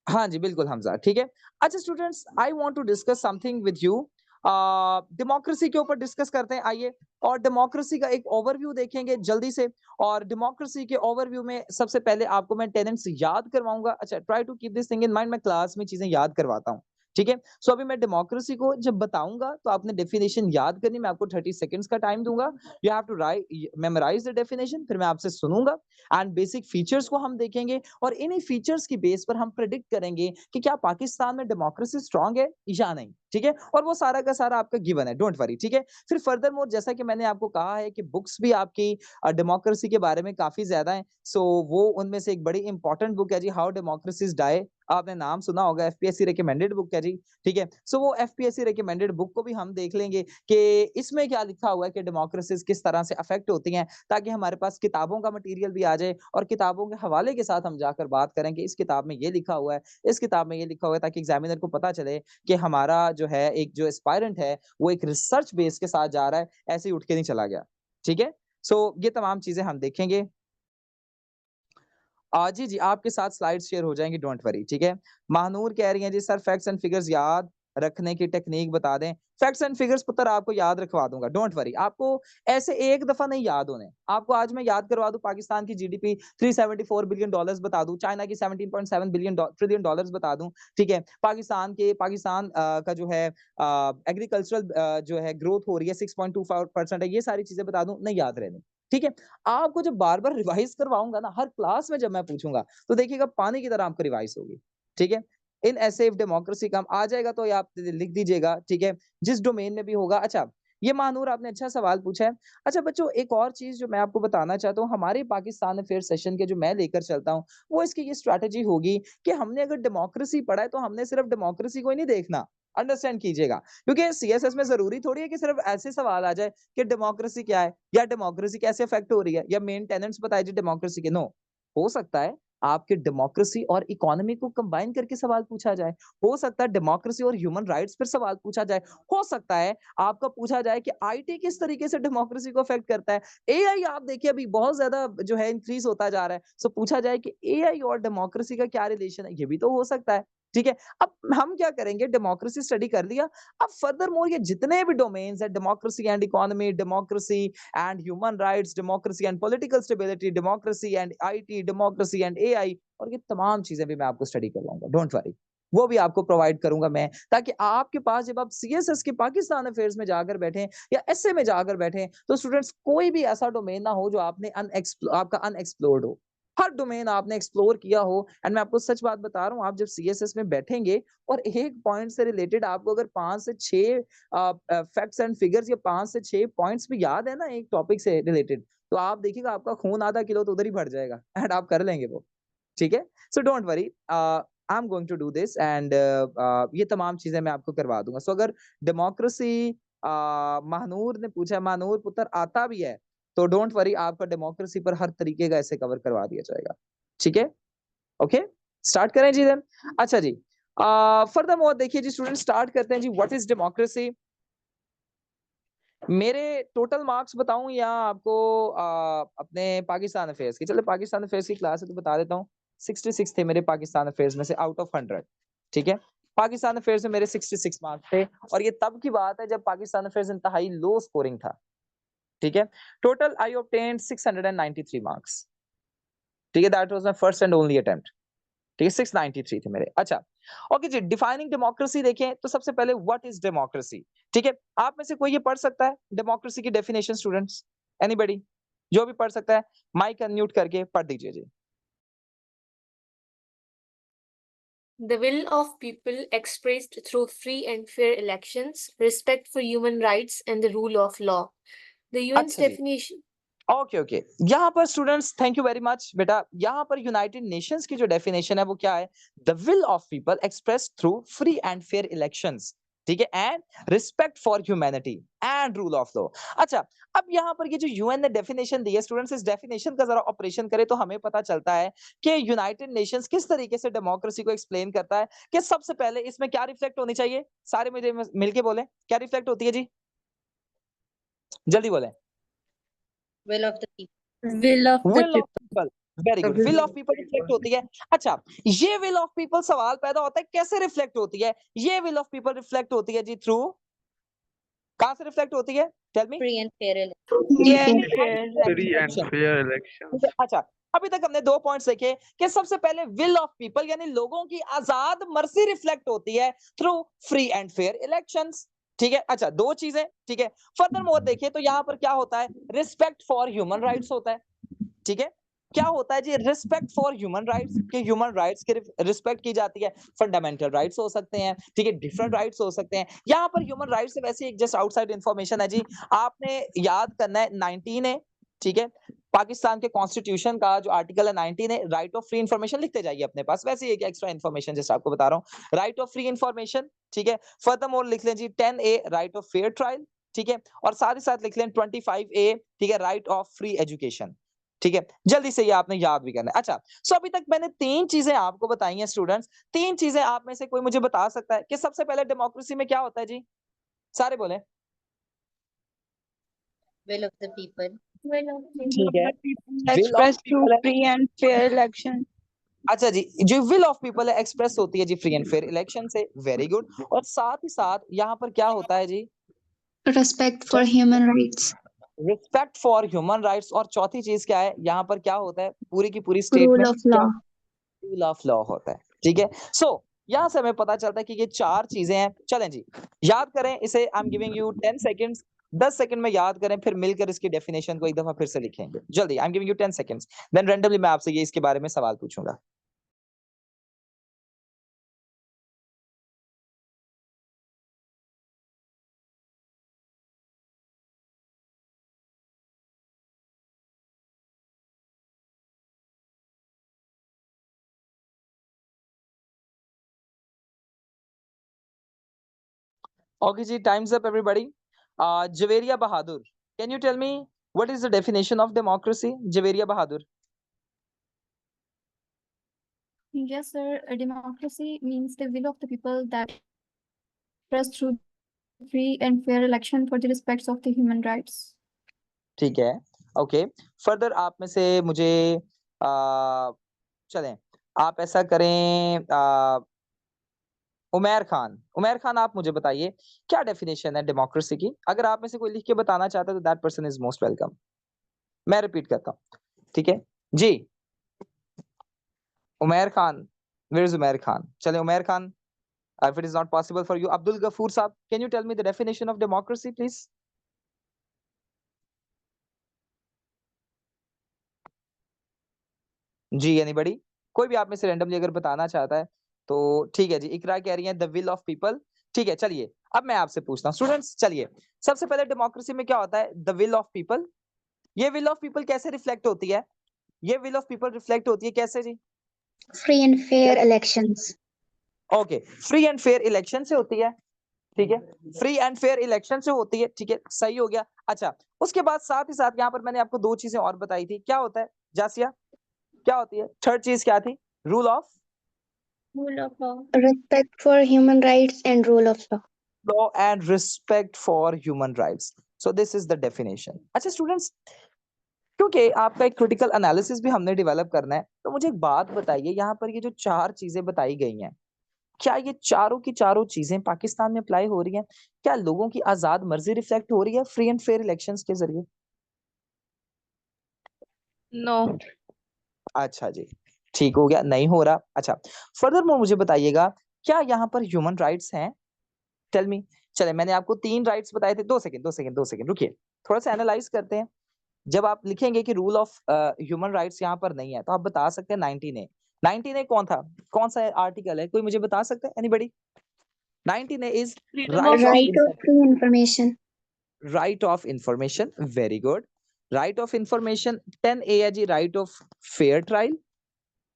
हाँ जी, बिल्कुल हमज़ा, ठीक है? अच्छा students I want to discuss something with you democracy के ऊपर डिस्कस करते हैं आइए और डेमोक्रेसी का एक ओवरव्यू देखेंगे जल्दी से और डेमोक्रेसी के ओवरव्यू में सबसे पहले आपको मैं टेनेंट्स याद करवाऊँगा। अच्छा try to keep this thing in mind मैं क्लास में चीज़ें याद करवाता हूँ, ठीक है? सो अभी मैं डेमोक्रेसी को जब बताऊँगा तो आपने डेफिनिशन याद करनी, मैं आपको 30 सेकंड्स का टाइम दूँगा। You have to memorise the definition फिर मैं आपसे सुनूँगा एंड बेसिक फीचर्स को हम देखेंगे और इन्हीं फीचर्स की बेस पर हम प्रेडिक्ट करेंगे कि क्या पाकिस्तान में डेमोक्रेसी स्ट्रांग है या नहीं, ठीक है? और वो सारा का सारा आपका गिवन है, डोंट वरी, ठीक है? फिर फर्दरमोर जैसा कि मैंने आपको कहा है कि बुक्स भी आपकी डेमोक्रेसी के बारे में काफ़ी ज़्यादा हैं, सो वो उनमें से एक बड़ी इंपॉर्टेंट बुक है जी, हाउ डेमोक्रेसीज़ डाई। आपने नाम सुना होगा, एफपीएससी रिकमेंडेड बुक है जी, ठीक है? सो वो एफपीएससी रिकमेंडेड बुक को भी हम देख लेंगे कि इसमें क्या लिखा हुआ है कि डेमोक्रेसीज़ किस तरह से अफेक्ट होती हैं, ताकि हमारे पास किताबों का मटेरियल भी आ जाए और किताबों के हवाले के साथ हम जाकर बात करें कि इस किताब में ये लिखा हुआ है, इस किताब में ये लिखा हुआ है, ताकि एग्ज़ामिनर को पता चले कि हमारा जो है एक जो एस्पायरेंट है, वो एक रिसर्च बेस के साथ जा रहा है, ऐसे ही उठ के नहीं चला गया। ठीक है? सो ये तमाम चीज़ें हम देखेंगे। जी, जी, आपके साथ स्लाइड्स शेयर हो जाएँगी, डोंट वरी, ठीक है? महानूर कह रही हैं जी सर फैक्ट्स एंड फिगर्स याद रखने की टेक्नीक बता दें। फैक्ट्स एंड फिगर्स पुत्र आपको याद रखवा दूँगा, डोंट वरी। आपको ऐसे एक दफ़ा नहीं याद होने। आपको आज मैं याद करवा दूँ पाकिस्तान की जीडीपी $374 बिलियन डॉलर्स बता दूँ, चाइना की 17.7 ट्रिलियन डॉलर्स बता दूँ, ठीक है? पाकिस्तान का जो है एग्रीकल्चरल जो है ग्रोथ हो रही है 6.25% है, ये सारी चीज़ें बता दूँ, नहीं याद रहनी, ठीक है? आपको जब बार-बार रिवाइज़ करवाऊँगा ना, हर क्लास में जब मैं पूछूँगा, तो देखिएगा पानी की तरह आपको रिवाइज़ होगी, ठीक है? इन एसे इफ डेमोक्रेसी का आ जाएगा तो ये आप लिख दीजिएगा, ठीक है? जिस डोमेन में भी होगा अच्छा, ये महानूर आपने अच्छा सवाल पूछा है। अच्छा बच्चों, एक और चीज जो मैं आपको बताना चाहता हूँ, हमारे पाकिस्तान अफेयर सेशन के जो मैं लेकर चलता हूँ, वो इसकी ये स्ट्रैटेजी होगी कि हमने अगर डेमोक्रेसी पढ़ा है तो हमने सिर्फ डेमोक्रेसी को ही नहीं देखना, अंडरस्टैंड कीजिएगा, क्योंकि सीएसएस में जरूरी थोड़ी है कि सिर्फ ऐसे सवाल आ जाए कि डेमोक्रेसी क्या है या डेमोक्रेसी कैसे अफेक्ट हो रही है या मेन टेनेंट्स बताइए जी डेमोक्रेसी के। नो, हो सकता है आपके डेमोक्रेसी और इकोनॉमी को कंबाइन करके सवाल पूछा जाए, हो सकता है डेमोक्रेसी और ह्यूमन राइट्स पर सवाल पूछा जाए, हो सकता है आपका पूछा जाए कि आईटी किस तरीके से डेमोक्रेसी को अफेक्ट करता है। एआई आप देखिए अभी बहुत ज्यादा जो है इंक्रीज होता जा रहा है, सो पूछा जाए कि एआई और डेमोक्रेसी का क्या रिलेशन है, ये भी तो हो सकता है। ठीक है, अब हम क्या करेंगे, डेमोक्रेसी स्टडी कर लिया, अब फर्दर मोर ये जितने भी डोमेन्स है, democracy and economy, democracy and human rights, democracy and political stability, democracy and IT, democracy and AI, और ये तमाम चीजें भी मैं आपको स्टडी करवाऊंगा, डोंट वरी, वो भी आपको प्रोवाइड करूंगा मैं, ताकि आपके पास जब आप सीएसएस के पाकिस्तान अफेयर्स में जाकर बैठे या एसए में जाकर बैठे, तो स्टूडेंट्स कोई भी ऐसा डोमेन ना हो जो आपने आपका अनएक्सप्लोर्ड हो, हर डोमेन आपने एक्सप्लोर किया हो। एंड मैं आपको सच बात बता रहा हूँ, आप जब सीएसएस में बैठेंगे और एक पॉइंट से रिलेटेड आपको अगर 5 से 6 फैक्ट्स एंड फिगर्स या 5 से 6 पॉइंट्स भी याद है ना एक टॉपिक से रिलेटेड, तो आप देखिएगा आपका खून आधा किलो तो उधर ही बढ़ जाएगा एंड आप कर लेंगे वो। ठीक है, so don't worry, I am going to do this and ये तमाम चीजें मैं आपको करवा दूंगा। सो अगर डेमोक्रेसी महानूर ने पूछा, महानूर पुत्र आता भी है, तो डोंट वरी, आपका डेमोक्रेसी पर हर तरीके का ऐसे कवर करवा दिया जाएगा। ठीक है, ओके, स्टार्ट करें जी देन। अच्छा जी, फर्दर मोर देखिए जी स्टूडेंट, स्टार्ट करते हैं जी, व्हाट इज डेमोक्रेसी। मेरे टोटल मार्क्स बताऊं या आपको अपने पाकिस्तान अफेयर्स की, चलो पाकिस्तान अफेयर्स की क्लास है तो बता देता हूँ। 66 थे मेरे पाकिस्तान अफेयर्स में से आउट ऑफ 100। ठीक है, पाकिस्तान अफेयर्स में मेरे 66 मार्क्स थे, और ये तब की बात है जब पाकिस्तान अफेयर्स इंतहाई लो स्कोरिंग था। ठीक है, टोटल आई ऑब्टेन्ड 693 मार्क्स। ठीक है, that was my first and only attempt. ठीक है, 693 थे मेरे। अच्छा, ओके जी, डिफाइनिंग डेमोक्रेसी देखें तो सबसे पहले व्हाट इज डेमोक्रेसी। ठीक है, आप में से कोई ये पढ़ सकता है डेमोक्रेसी की डेफिनेशन, स्टूडेंट्स, एनीबॉडी जो भी पढ़ सकता है, माइक अनम्यूट करके पढ़ दीजिए जी। The will of people expressed through free and fair elections, respect for human rights, and the rule of law. The UN's अच्छा जी, definition. ओके ओके, यहाँ पर students thank you very much बेटा, यहाँ पर United Nations की जो definition है वो क्या है, the will of people express through free and fair elections. ठीक है, and respect for humanity and rule of law. अच्छा, अब यहाँ पर ये जो यूएन ने डेफिनेशन दी है स्टूडेंट्स, इस डेफिनेशन का जरा ऑपरेशन करें तो हमें पता चलता है कि यूनाइटेड नेशंस किस तरीके से डेमोक्रेसी को एक्सप्लेन करता है, कि सबसे पहले इसमें क्या रिफ्लेक्ट होनी चाहिए, सारे मुझे मिलके बोले क्या रिफ्लेक्ट होती है जी, जल्दी बोले। Will of the people. Will of the will of people. People, very good, will of people reflect होती है। अच्छा, ये विल ऑफ पीपल सवाल पैदा होता है कैसे रिफ्लेक्ट होती है, ये विल ऑफ पीपल रिफ्लेक्ट होती है जी थ्रू, कहां से रिफ्लेक्ट होती है, tell me. Free and fair election. Free and fair elections. अच्छा, अभी तक हमने 2 पॉइंट्स देखे कि सबसे पहले विल ऑफ पीपल यानी लोगों की आजाद मर्जी रिफ्लेक्ट होती है through free and fair elections. ठीक है, अच्छा 2 चीजें। ठीक है, फर्दर मोर देखिए तो यहाँ पर क्या होता है, रिस्पेक्ट फॉर ह्यूमन राइट्स होता है। ठीक है, क्या होता है जी, रिस्पेक्ट फॉर ह्यूमन राइट्स, कि ह्यूमन राइट्स की रिस्पेक्ट की जाती है, फंडामेंटल राइट्स हो सकते हैं, ठीक है, डिफरेंट राइट्स हो सकते हैं। यहाँ पर ह्यूमन राइट्स से वैसे एक जस्ट आउटसाइड इंफॉर्मेशन है जी, आपने याद करना है 19 है। ठीक है, पाकिस्तान के कॉन्स्टिट्यूशन का जो आर्टिकल है 19 है, राइट ऑफ फ्री इंफॉर्मेशन लिखते जाइए अपने पास, वैसे ही एक एक्स्ट्रा इंफॉर्मेशन जैसे आपको बता रहा हूँ, राइट ऑफ फ्री इंफॉर्मेशन। ठीक है, फर्दरमोर लिख लें जी 10A right of fair trial. ठीक है, और साथ ही साथ लिख लें 25A, ठीक है, राइट ऑफ फ्री एजुकेशन। ठीक है, जल्दी से ये आपने याद भी करना है। अच्छा, सो अभी तक मैंने 3 चीजें आपको बताई हैं स्टूडेंट्स, 3 चीजें आप में से कोई मुझे बता सकता है कि सबसे पहले डेमोक्रेसी में क्या होता है जी, सारे बोले। Will of the people. Will of the ठीक है, people. Will of expressed through people है। free and fair election. अच्छा जी, जो विल ऑफ पीपल है एक्सप्रेस होती है जी फ्री एंड फेयर इलेक्शन से, वेरी गुड, और साथ ही साथ यहाँ पर क्या होता है जी, Respect for human rights. Respect for human rights, और चौथी चीज क्या है, यहाँ पर क्या होता है, पूरी की पूरी Rule statement of law. Rule of law होता है। ठीक है, सो यहाँ से हमें पता चलता है कि ये 4 चीजें हैं। चलें जी, याद करें इसे, आई am giving you 10 seconds, 10 second में याद करें, फिर मिलकर इसकी डेफिनेशन को एक दफा फिर से लिखेंगे। जल्दी, I am giving you 10 seconds, then randomly मैं आपसे ये इसके बारे में सवाल पूछूंगा। Okay, ji, time's up, everybody. Javeria Bahadur, can you tell me what is the definition of democracy? Javeria Bahadur. Yes, sir. A democracy means the will of the people that expressed through free and fair election for the respects of the human rights. ठीक है, okay. Further आप में से मुझे चलें, आप ऐसा करें, उमैर खान आप मुझे बताइए क्या डेफिनेशन है डेमोक्रेसी की। अगर आप में से कोई लिख के बताना चाहता है तो that person is most welcome. मैं रिपीट करता हूँ, ठीक है जी। Umair Khan, where is Umair Khan? चले Umair Khan, if it is not possible for you, Abdul Ghafoor साहब, can you tell me the definition of democracy please? जी, एनीबॉडी? कोई भी आप में से रैंडमली अगर बताना चाहता है तो ठीक है जी। इकरा कह रही है द विल ऑफ पीपल। ठीक है, चलिए अब मैं आपसे पूछता हूँ स्टूडेंट्स। चलिए सबसे पहले डेमोक्रेसी में क्या होता है? The will of people. ये विल ऑफ पीपल कैसे रिफ्लेक्ट होती है? ये विल ऑफ पीपल रिफ्लेक्ट होती है कैसे जी? Free and fair elections. Okay, free and fair election से होती है। ठीक है, फ्री एंड फेयर इलेक्शन से होती है। ठीक है, सही हो गया। अच्छा, उसके बाद साथ ही साथ यहाँ पर मैंने आपको दो चीजें और बताई थी। क्या होता है जासिया, क्या होती है? थर्ड चीज क्या थी? Rule of law. Respect for human rights and rule of law. law and respect for human rights. So this is the definition. अच्छा स्टूडेंट्स, क्योंकि आपका एक क्रिटिकल एनालिसिस भी हमने डेवलप करना है, तो मुझे एक बात बताइए, यहाँ पर ये जो चार चीजें बताई गई हैं, क्या ये चारों की चारों चीजें पाकिस्तान में अप्लाई हो रही हैं? क्या लोगों की आजाद मर्जी रिफ्लेक्ट हो रही है फ्री एंड फेयर इलेक्शंस के जरिए? No. अच्छा जी, ठीक हो गया, नहीं हो रहा। अच्छा, फर्दर मुझे बताइएगा क्या यहाँ पर ह्यूमन राइट्स हैं? Tell me. चले, मैंने आपको 3 राइट्स बताए थे। 2 सेकंड रुकिए, थोड़ा सा एनालाइज करते हैं। जब आप लिखेंगे कि रूल ऑफ ह्यूमन राइट्स यहाँ पर नहीं है, तो आप बता सकते हैं 19A। 19A कौन था? कौन सा आर्टिकल है? कोई मुझे बता सकता है? Anybody? 19A is Right of free information. Right of information. Very good, right of information. 10A है जी, राइट ऑफ फेयर ट्रायल।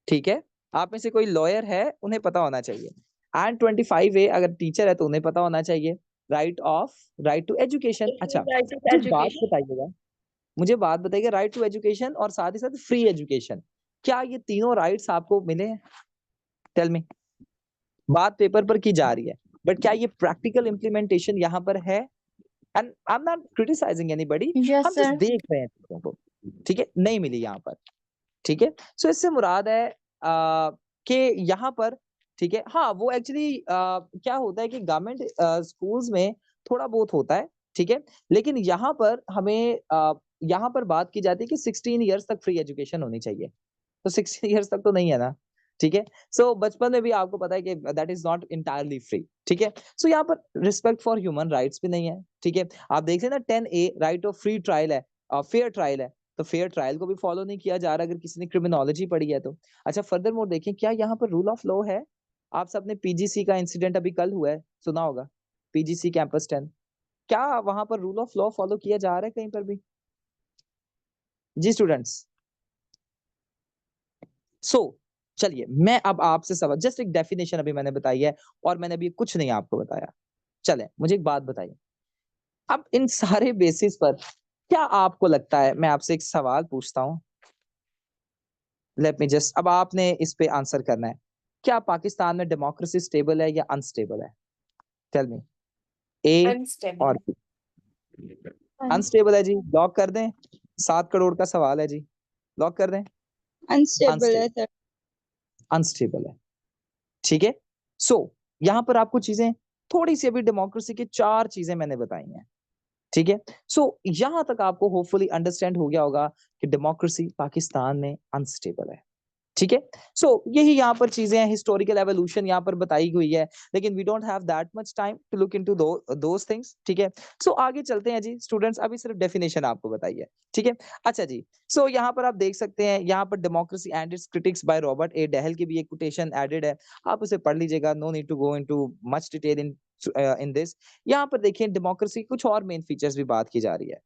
ठीक है, आप में से कोई लॉयर है, उन्हें पता होना चाहिए। एंड 25A अगर टीचर है तो उन्हें पता होना चाहिए, राइट टू एजुकेशन। अच्छा, मुझे बात बताइएगा, राइट टू एजुकेशन और साथ ही साथ फ्री एजुकेशन, क्या ये तीनों राइट्स आपको मिले हैं? Tell me. बात पेपर पर की जा रही है, बट क्या ये प्रैक्टिकल इम्प्लीमेंटेशन यहाँ पर है? And I am not criticising anybody, Yes, हम जस्ट sir. देख रहे हैं चीजों को। ठीक है, नहीं मिली यहाँ पर। ठीक है, सो इससे मुराद है कि यहाँ पर, ठीक है, हाँ वो एक्चुअली क्या होता है कि गवर्नमेंट स्कूल्स में थोड़ा बहुत होता है। ठीक है, लेकिन यहाँ पर हमें यहाँ पर बात की जाती है कि 16 इयर्स तक फ्री एजुकेशन होनी चाहिए, तो 16 इयर्स तक तो नहीं है ना। ठीक है, सो बचपन में भी आपको पता है कि that is not entirely free. ठीक है, सो यहाँ पर रिस्पेक्ट फॉर ह्यूमन राइट्स भी नहीं है। ठीक है, आप देख रहे हैं ना 10A right of free trial है, फेयर ट्रायल है, तो फेयर ट्रायल को भी फॉलो नहीं किया जा रहा अगर किसी ने क्रिमिनोलॉजी पढ़ी है तो। अच्छा, फर्दर मोर देखें, क्या यहाँ पर रूल ऑफ लॉ है? आप सबने पीजीसी का इंसिडेंट अभी कल हुआ है, सुना होगा, पीजीसी कैंपस 10। क्या वहां पर रूल ऑफ लॉ फॉलो किया जा रहा है कहीं पर भी? जी स्टूडेंट्स, सो चलिए मैं अब आपसे सवाल, जस्ट एक डेफिनेशन अभी मैंने बताई है और मैंने अभी कुछ नहीं आपको बताया। चले, मुझे एक बात बताइए, अब इन सारे बेसिस पर क्या आपको लगता है, मैं आपसे एक सवाल पूछता हूं, लेट मी जस्ट, अब आपने इस पे आंसर करना है, क्या पाकिस्तान में डेमोक्रेसी स्टेबल है या अनस्टेबल है? टेल मी, ए Unstable. और बी। अनस्टेबल है जी, लॉक कर दें? 7 करोड़ का सवाल है जी, लॉक कर दें? Unstable है सर. अनस्टेबल है। ठीक है, सो यहाँ पर आपको चीजें थोड़ी सी, अभी डेमोक्रेसी की 4 चीजें मैंने बताई हैं। ठीक है, सो यहां तक आपको होपफुली अंडरस्टैंड हो गया होगा कि डेमोक्रेसी पाकिस्तान में अनस्टेबल है। ठीक है, सो यही यहाँ पर चीजें हैं, हिस्टोरिकल एवोल्यूशन यहाँ पर बताई हुई है, लेकिन we don't have that much time to look into those things. ठीक है, सो आगे चलते हैं जी स्टूडेंट्स, अभी सिर्फ डेफिनेशन आपको बताइए। ठीक है, अच्छा जी, सो यहाँ पर आप देख सकते हैं, यहाँ पर democracy and its critics by Robert A Dahl की भी एक कोटेशन एडेड है, आप उसे पढ़ लीजिएगा, no need to go into much detail in this. यहाँ पर देखिए डेमोक्रेसी कुछ और मेन फीचर्स भी बात की जा रही है।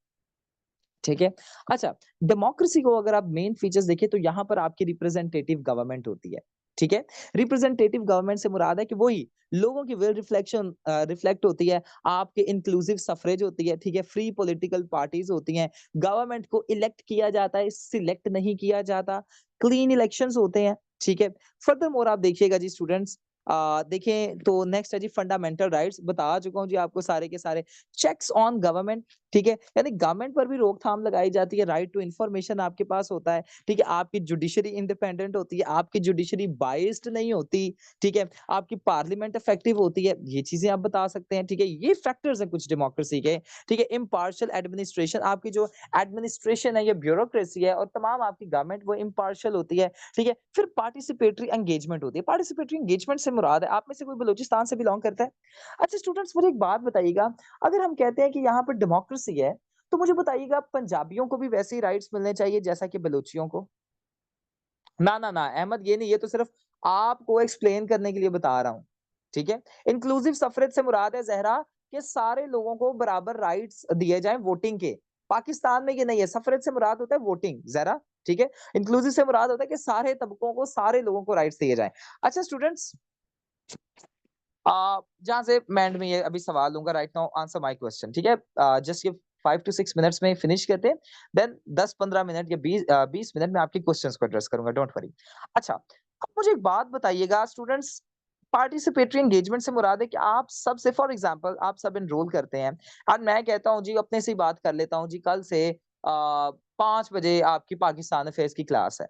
ठीक है, अच्छा, डेमोक्रेसी को अगर आप मेन फीचर्स देखें तो यहाँ पर आपकी रिप्रेजेंटेटिव गवर्नमेंट होती है। ठीक है। रिप्रेजेंटेटिव गवर्नमेंट से मुराद है कि वही लोगों की विल रिफ्लेक्ट होती है, आपके इंक्लूसिव सफरेज होती है, ठीक है, फ्री पॉलिटिकल पार्टीज होती हैं, गवर्नमेंट को इलेक्ट किया जाता है, सिलेक्ट नहीं किया जाता, क्लीन इलेक्शंस होते हैं, ठीक है। फर्दर मोर आप देखिएगा जी स्टूडेंट्स, देखें तो नेक्स्ट है जी फंडामेंटल राइट्स, बता चुका हूं जी आपको सारे के सारे। चेक्स ऑन गवर्नमेंट, ठीक है, यानी गवर्नमेंट पर भी रोकथाम लगाई जाती है, राइट टू इंफॉर्मेशन आपके पास होता है, ठीक है, आपकी जुडिशरी इंडिपेंडेंट होती है, आपकी जुडिशरी बाइस्ड नहीं होती, ठीक है, आपकी पार्लियामेंट इफेक्टिव होती है, ये चीजें आप बता सकते हैं, ठीक है, ये फैक्टर्स हैं कुछ डेमोक्रेसी के, ठीक है। इम्पार्शियल एडमिनिस्ट्रेशन, आपकी जो एडमिनिस्ट्रेशन है, ये ब्यूरोक्रेसी है और तमाम आपकी गवर्नमेंट वो इम्पार्शियल होती है, ठीक है। फिर पार्टिसिपेटरी एंगेजमेंट होती है, पार्टिसिपेटरी एंगेजमेंट से मुराद है आप में से कोई बलूचिस्तान से बिलोंग करता है? अच्छा स्टूडेंट्स, मुझे एक बात बताइएगा, अगर हम कहते हैं कि यहाँ पर डेमोक्रेसी है, तो मुझे बताइएगा पंजाबियों को भी वैसे ही राइट्स मिलने चाहिए जैसा कि बलूचियों को? ना ना ना अहमद, ये नहीं, ये तो सिर्फ आपको एक्सप्लेन करने के लिए बता रहा हूं, ठीक है। इंक्लूसिव सफरेज से मुराद है जहरा कि सारे लोगों को बराबर राइट्स दिए जाएं वोटिंग के। पाकिस्तान में ये नहीं है, सफरेज से मुराद होता है वोटिंग जहरा, ठीक है। इंक्लूसिव से मुराद होता है कि सारे तबकों को, सारे लोगों को राइट्स दिए जाएं। अच्छा स्टूडेंट्स, जहां से मैं एंड में ये अभी सवाल लूंगा, right now answer my question, ठीक है। जस्ट ये 5 to 6 मिनट्स में फिनिश करते हैं, देन 10-15 मिनट या 20 मिनट में आपके क्वेश्चंस को एड्रेस करूंगा, डोंट वरी। अच्छा, अब मुझे एक बात बताइएगा स्टूडेंट्स, पार्टिसिपेटरी एंगेजमेंट से मुराद है कि आप सब से, फॉर एग्जांपल आप सब एनरोल करते हैं और मैं कहता हूं जी, अपने से ही बात कर लेता हूं जी, कल से 5 बजे आपकी पाकिस्तान अफेयर्स की क्लास है,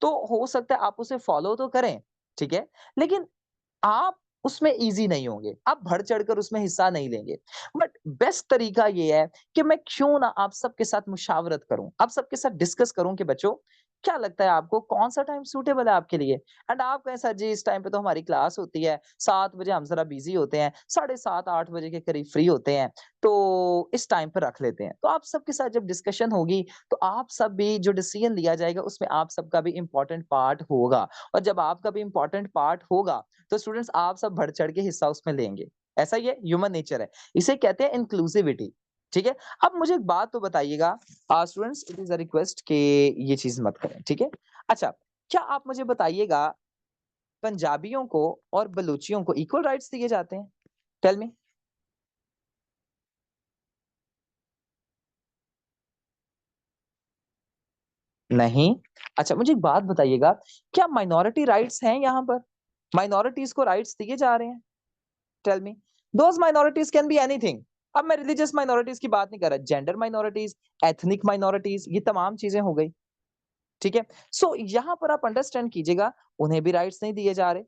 तो हो सकता है आप उसे फॉलो तो करें, ठीक है, लेकिन आप उसमें ईज़ी नहीं होंगे, आप बढ़-चढ़कर उसमें हिस्सा नहीं लेंगे। बट बेस्ट तरीका ये है कि मैं क्यों ना आप सबके साथ मुशावरत करूँ, आप सबके साथ डिस्कस करूँ कि बच्चों, क्या लगता है आपको कौन-सा टाइम सूटेबल है आपके लिए? एंड आप कहें सर जी इस टाइम पे तो हमारी क्लास होती है, 7 बजे हम ज़रा बिज़ी होते हैं, 7:30-8 बजे के करीब फ्री होते हैं, तो इस टाइम पे रख लेते हैं। तो आप सबके साथ जब डिस्कशन होगी, तो आप सब भी जो डिसीजन लिया जाएगा उसमें आप सबका भी इम्पोर्टेंट पार्ट होगा, और जब आपका भी इम्पोर्टेंट पार्ट होगा, तो स्टूडेंट्स आप सब बढ़ चढ़ के हिस्सा उसमें लेंगे। ऐसा ही है, ह्यूमन नेचर है। इसे कहते हैं इंक्लूसिविटी, ठीक है? अब मुझे एक बात तो बताइएगा, students it is a request कि ये चीज़ मत करें, ठीक है? अच्छा, क्या आप मुझे बताइएगा, पंजाबियों को और बलूचियों को इक्वल राइट्स दिए जाते हैं? Tell me. नहीं। अच्छा, मुझे एक बात बताइएगा, क्या माइनॉरिटी राइट्स हैं यहाँ पर? माइनॉरिटीज़ को राइट्स दिए जा रहे हैं? Tell me. Those minorities can be anything. अब मैं रिलीजियस माइनॉरिटीज़ की बात नहीं कर रहा, जेंडर माइनॉरिटीज़, एथनिक माइनॉरिटीज़, ये तमाम चीज़ें हो गई, ठीक है? सो यहाँ पर आप अंडरस्टैंड कीजिएगा, उन्हें भी राइट्स नहीं दिए जा रहे,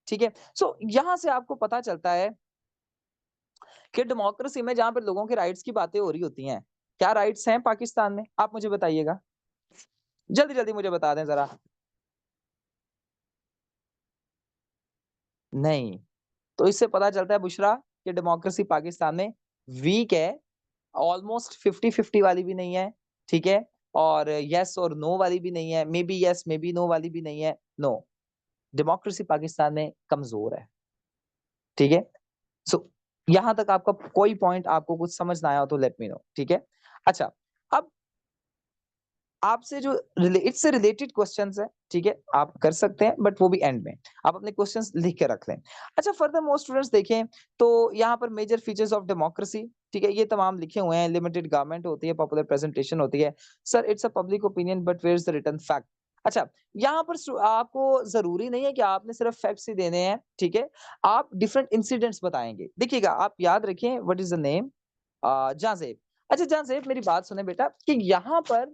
ठीक है? सो यहाँ से आपको पता चलता है कि डेमोक्रेसी में जहाँ पे लोगों के राइट्स की बातें हो रही होती हैं, क्या राइट्स हैं पाकिस्तान में? आप मुझे बताइएगा। जल्दी-जल्दी मुझे बता दें ज़रा। नहीं। तो इससे पता चलता है बुशरा कि डेमोक्रेसी पाकिस्तान में वीक है, ऑलमोस्ट 50-50 वाली भी नहीं है, ठीक है? और येस और नो वाली भी नहीं है, maybe yes, maybe no वाली भी नहीं है, नो। डेमोक्रेसी पाकिस्तान में कमज़ोर है, ठीक है? सो यहाँ तक आपका कोई पॉइंट आपको कुछ समझ ना आया हो तो लेट मी नो, ठीक है? अच्छा, अब आपसे जो इससे रिलेटेड क्वेश्चंस है, ठीक है, आप कर सकते हैं बट वो भी एंड में आप अपने क्वेश्चंस लिख के रख लें। अच्छा, फर्दर मोर स्टूडेंट्स देखें तो यहाँ पर मेजर फीचर्स ऑफ डेमोक्रेसी, ठीक है, ये तमाम लिखे हुए हैं। लिमिटेड गवर्नमेंट होती है, पॉपुलर प्रेजेंटेशन होती है। Sir it's a public opinion but where is the written fact. अच्छा, यहाँ पर आपको जरूरी नहीं है कि आपने सिर्फ फैक्ट्स ही देने हैं, ठीक है, आप डिफरेंट इंसिडेंट्स बताएंगे। देखिएगा, आप याद रखें व्हाट इज द नेम, जाजेब। अच्छा जाजेब, मेरी बात सुने बेटा, कि यहाँ पर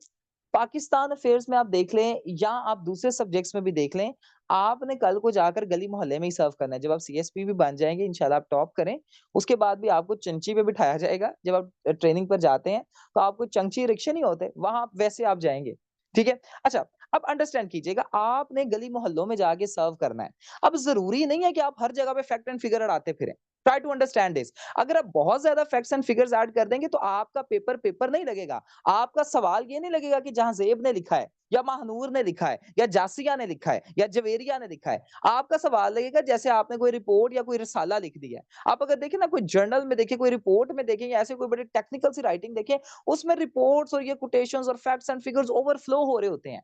पाकिस्तान अफेयर्स में आप देख लें या आप दूसरे सब्जेक्ट्स में भी देख लें, आपने कल को जाकर गली मोहल्ले में ही सर्व करना है। जब आप सीएसपी भी बन जाएंगे, इंशाल्लाह आप टॉप करें, उसके बाद भी आपको चंची पे बिठाया जाएगा। जब आप ट्रेनिंग पर जाते हैं तो आपको चंची रिक्शा नहीं होते, वहां वैसे आप जाएंगे, ठीक है? अच्छा, अब अंडरस्टैंड कीजिएगा, आपने गली मोहल्लों में जाके सर्व करना है। अब जरूरी नहीं है कि आप हर जगह पे फैक्ट एंड फिगर अड़ाते फिरें। Try to understand this. अगर आप बहुत ज्यादा फैक्ट्स एंड फिगर्स ऐड कर देंगे तो आपका पेपर पेपर नहीं लगेगा। आपका सवाल ये नहीं लगेगा कि जहां ज़ेब ने लिखा है या महानूर ने लिखा है या जासिया ने लिखा है या जवेरिया ने लिखा है। आपका सवाल लगेगा जैसे आपने कोई रिपोर्ट या कोई रिसाला लिख दिया है। आप अगर देखें ना, कोई जर्नल में देखें, कोई रिपोर्ट में देखें या ऐसे कोई बड़ी टेक्निकल सी राइटिंग देखें, उसमें रिपोर्ट्स और ये कोटेशंस और फैक्ट्स एंड फिगर्स ओवरफ्लो हो रहे होते हैं।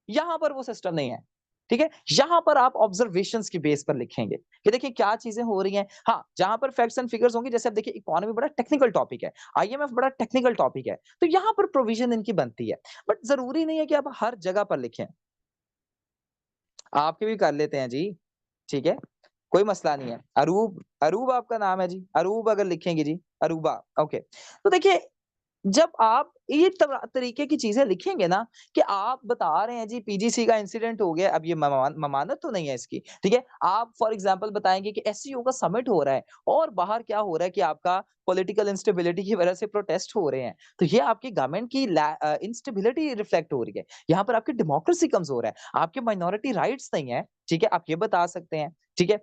यहाँ पर वो सिस्टम नहीं है। ठीक है, यहाँ पर आप ऑब्जर्वेशंस की बेस पर लिखेंगे कि देखिए क्या चीजें हो रही हैं। हाँ, जहां पर फैक्ट्स एंड फिगर्स होंगे, जैसे अब देखिए इकोनॉमी बड़ा टेक्निकल टॉपिक है, आईएमएफ बड़ा टेक्निकल टॉपिक है, तो यहाँ पर प्रोविजन इनकी बनती है, बट जरूरी नहीं है कि आप हर जगह पर लिखें। आपके भी कर लेते हैं जी, ठीक है, कोई मसला नहीं है। अरूब, अरूब आपका नाम है जी, अरूब अगर लिखेंगे जी, अरूबा, ओके। तो देखिए जब आप ये तरीके की चीजें लिखेंगे ना कि आप बता रहे हैं जी पीजीसी का इंसिडेंट हो गया, अब ये ममानत तो नहीं है इसकी, ठीक है। आप फॉर एग्जांपल बताएंगे कि एससीओ का समिट हो रहा है और बाहर क्या हो रहा है कि आपका पॉलिटिकल इंस्टेबिलिटी की वजह से प्रोटेस्ट हो रहे हैं, तो ये आपकी गवर्नमेंट की इंस्टेबिलिटी रिफ्लेक्ट हो रही है, यहाँ पर आपकी डेमोक्रेसी कमजोर है, आपके माइनॉरिटी राइट्स नहीं है, ठीक है, आप ये बता सकते हैं, ठीक है।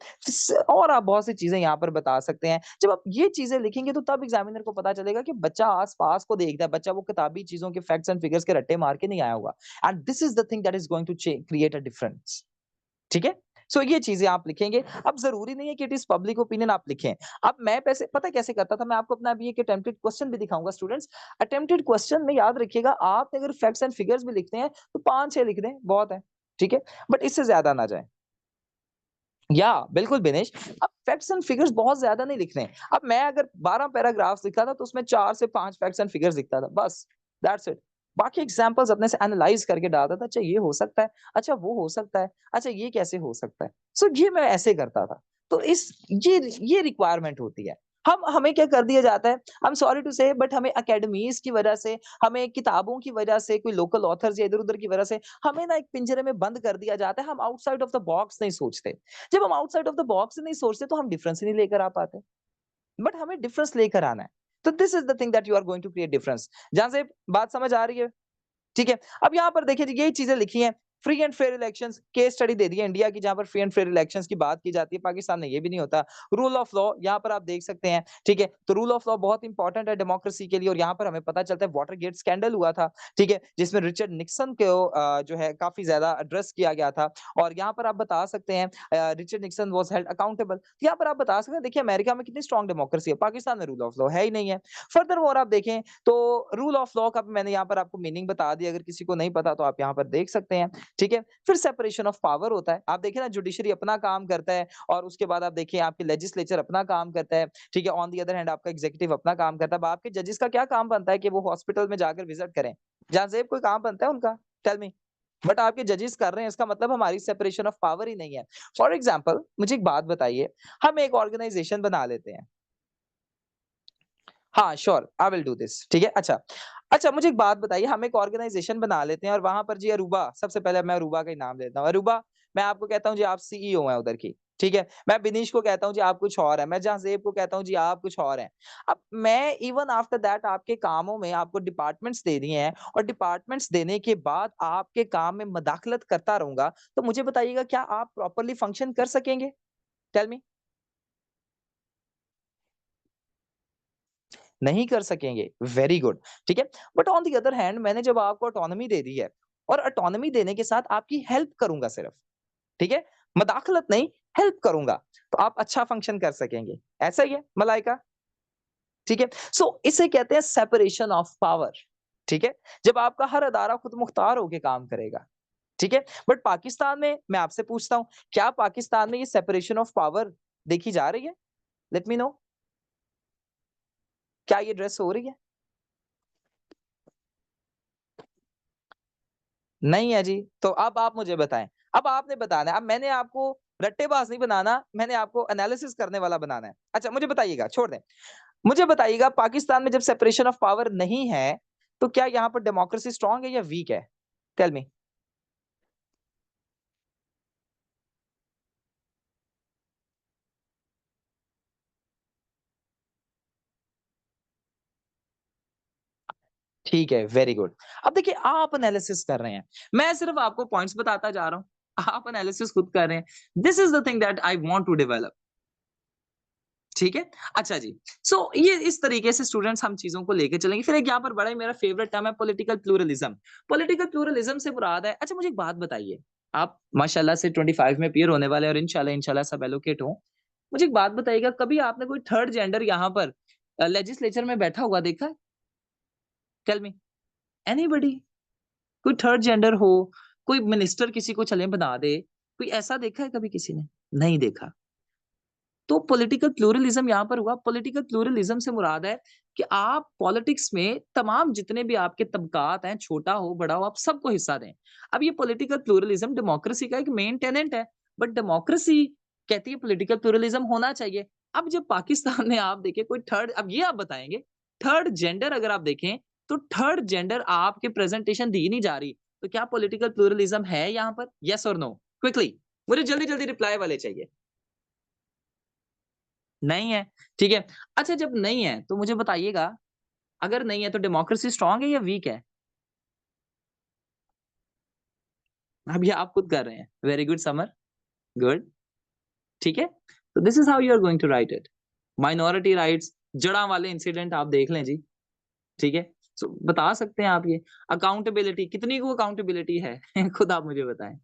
और आप बहुत सी चीजें यहाँ पर बता सकते हैं। जब आप ये चीजें लिखेंगे तो तब एग्जामिनर को पता चलेगा कि बच्चा आसपास को देखता है, बच्चा वो किताबी चीजों के फैक्ट्स एंड फिगर्स के रट्टे मार के नहीं आया होगा, and this is the thing that is going to create a difference, ठीक है। सो ये चीजें आप लिखेंगे। अब जरूरी नहीं है कि इट इज पब्लिक ओपिनियन आप लिखें। अब मैं पता कैसे करता था, मैं आपको अपना अभी एक अटेम्प्टेड क्वेश्चन भी दिखाऊंगा स्टूडेंट्स। अटेम्प्टेड क्वेश्चन में याद रखिएगा, आपने अगर फैक्ट्स एंड फिगर्स भी लिखते हैं तो 5-6 लिख दें, बहुत है, ठीक है, बट इससे ज्यादा ना जाए। या बिल्कुल बिनेश, अब फैक्ट्स एंड फिगर्स बहुत ज्यादा नहीं लिखने। अब मैं अगर 12 पैराग्राफ्स लिखता था तो उसमें 4 से 5 फैक्ट्स एंड फिगर्स लिखता था, बस, दैट्स इट। बाकी एग्जांपल्स अपने से एनालाइज करके डालता था, अच्छा ये हो सकता है, अच्छा वो हो सकता है, अच्छा ये कैसे हो सकता है। सो ये मैं ऐसे करता था। तो ये रिक्वायरमेंट होती है। हमें क्या कर दिया जाता है, आई एम सॉरी टू से, बट हमें एकेडमीज की वजह से, हमें किताबों की वजह से, कोई लोकल ऑथर्स या इधर उधर की वजह से हमें ना एक पिंजरे में बंद कर दिया जाता है। हम आउटसाइड ऑफ द बॉक्स नहीं सोचते। जब हम आउटसाइड ऑफ द बॉक्स नहीं सोचते तो हम डिफरेंस ही नहीं लेकर आ पाते, बट हमें डिफरेंस लेकर आना है। तो this is the thing that you are going to create difference. जहां से बात समझ आ रही है, ठीक है। अब यहाँ पर देखिए यही चीजें लिखी हैं, free and fair elections, case study दे दी है इंडिया की जहां पर फ्री एंड फेयर इलेक्शंस की बात की जाती है, पाकिस्तान में ये भी नहीं होता। रूल ऑफ लॉ यहाँ पर आप देख सकते हैं, ठीक है। तो रूल ऑफ लॉ बहुत इंपॉर्टेंट है डेमोक्रेसी के लिए, और यहाँ पर हमें पता चलता है वाटर गेट स्कैंडल हुआ था, ठीक है, जिसमें रिचर्ड निक्सन को जो है काफी ज्यादा एड्रेस किया गया था, और यहाँ पर आप बता सकते हैं Richard Nixon was held accountable. यहाँ पर आप बता सकते हैं, देखिए अमेरिका में कितनी स्ट्रॉन्ग डेमोक्रेसी है, पाकिस्तान में रूल ऑफ लॉ है ही नहीं है। फर्दर और आप देखें तो रूल ऑफ लॉ का मैंने यहाँ पर आपको मीनिंग बता दिया, अगर किसी को नहीं पता तो आप यहाँ पर देख सकते हैं, ठीक है। फिर सेपरेशन ऑफ पावर होता है, आप देखिए ना जुडिशरी अपना काम करता है, और उसके बाद आप देखिए आपके लेजिस्लेचर अपना काम करता है, ठीक है। ऑन दी अदर हैंड आपका एग्जीक्यूटिव अपना काम करता है। अब आपके जजेस का क्या काम बनता है कि वो हॉस्पिटल में जाकर विजिट करें, जहां से कोई काम बनता है उनका, टेल मी, बट आपके जजेस कर रहे हैं, इसका मतलब हमारी सेपरेशन ऑफ पावर ही नहीं है। फॉर एग्जाम्पल मुझे एक बात बताइए, हम एक ऑर्गेनाइजेशन बना लेते हैं, हाँ sure I will do this, ठीक है। अच्छा मुझे एक बात बताइए, हम एक ऑर्गेनाइजेशन बना लेते हैं और वहां पर जी अरूबा, सबसे पहले मैं अरूबा का ही नाम लेता हूँ, अरूबा, मैं आपको कहता हूँ जी आप सीईओ हैं उधर की, ठीक है। मैं बिनीश को कहता हूँ जी आप कुछ और है, मैं जहांजेब को कहता हूँ जी आप कुछ और हैं। अब मैं इवन आफ्टर दैट आपके कामों में आपको डिपार्टमेंट्स दे दिए हैं, और डिपार्टमेंट्स देने के बाद आपके काम में मदाखलत करता रहूंगा, तो मुझे बताइएगा क्या आप प्रॉपरली फंक्शन कर सकेंगे, टेल मी। नहीं कर सकेंगे, वेरी गुड, ठीक है। But on the other hand मैंने जब आपको ऑटोनॉमी दे दी है, और ऑटोनॉमी देने के साथ आपकी हेल्प करूंगा सिर्फ, ठीक है, मदाखलत नहीं, हेल्प करूंगा, तो आप अच्छा फंक्शन कर सकेंगे, ऐसा ही है मलाइका, ठीक है। सो इसे कहते हैं सेपरेशन ऑफ पावर, ठीक है, जब आपका हर अदारा खुद मुख्तार होकर काम करेगा, ठीक है। बट पाकिस्तान में मैं आपसे पूछता हूं, क्या पाकिस्तान में ये सेपरेशन ऑफ पावर देखी जा रही है, लेट मी नो, क्या ये ड्रेस हो रही है, नहीं है जी। तो अब आप मुझे बताएं, अब आपने बताना है, अब मैंने आपको रट्टेबाज नहीं बनाना, मैंने आपको एनालिसिस करने वाला बनाना है। अच्छा मुझे बताइएगा, छोड़ दें, मुझे बताइएगा पाकिस्तान में जब सेपरेशन ऑफ पावर नहीं है तो क्या यहाँ पर डेमोक्रेसी स्ट्रांग है या वीक है, टेल मी। ठीक है, वेरी गुड। अब देखिए आप एनालिसिस कर रहे हैं, मैं सिर्फ आपको पॉइंट्स बताता जा रहा हूं, आप एनालिसिस खुद कर रहे हैं। This is the thing that I want to develop, ठीक है। अच्छा जी, सो ये इस तरीके से स्टूडेंट्स हम चीजों को लेके चलेंगे। फिर एक यहाँ पर बड़ा ही मेरा फेवरेट टर्म है पॉलिटिकल प्लूरलिज्म। पॉलिटिकल प्लूरलिज्म से मुराद है, अच्छा मुझे एक बात बताइए, आप माशाल्लाह से 25 में अपीयर होने वाले और इंशाल्लाह सब एलोकेट हो, मुझे एक बात बताइएगा, कभी आपने कोई थर्ड जेंडर यहाँ पर लेजिस्लेचर में बैठा हुआ देखा, टेल मी, एनीबॉडी, कोई थर्ड जेंडर हो, कोई मिनिस्टर किसी को चले बना दे, कोई ऐसा देखा है कभी किसी ने? नहीं देखा। तो पॉलिटिकल प्लूरलिज्म यहाँ पर हुआ। पॉलिटिकल प्लूरलिज्म से मुराद है कि आप पॉलिटिक्स में तमाम जितने भी आपके तबकात हैं, छोटा हो बड़ा हो, आप सबको हिस्सा दें। अब ये पॉलिटिकल प्लूरलिज्म डेमोक्रेसी का एक मेन टेनेंट है, बट डेमोक्रेसी कहती है पॉलिटिकल प्लूरलिज्म होना चाहिए। अब जब पाकिस्तान में आप देखें कोई थर्ड, अब ये आप बताएंगे थर्ड जेंडर अगर आप देखें तो थर्ड जेंडर आपके प्रेजेंटेशन दी नहीं जा रही, तो क्या पॉलिटिकल प्लूरलिज्म है यहाँ पर? यस और नो? क्विकली, मुझे जल्दी जल्दी रिप्लाई वाले चाहिए। नहीं है, ठीक है। अच्छा जब नहीं है तो मुझे बताइएगा, अगर नहीं है तो डेमोक्रेसी स्ट्रांग है या वीक है? अब ये आप खुद कर रहे हैं। वेरी गुड समर, गुड, ठीक है। तो this is how you are going to write it. Minority rights, जड़ा वाले इंसिडेंट आप देख लें जी, ठीक है। सो बता सकते हैं आप ये। अकाउंटेबिलिटी, कितनी को अकाउंटेबिलिटी है खुद आप मुझे बताएं,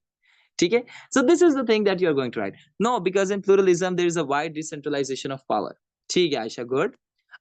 ठीक है। So this is the thing that you are going to write. No, because in pluralism there is a wide decentralisation of power. ठीक है आयशा, गुड।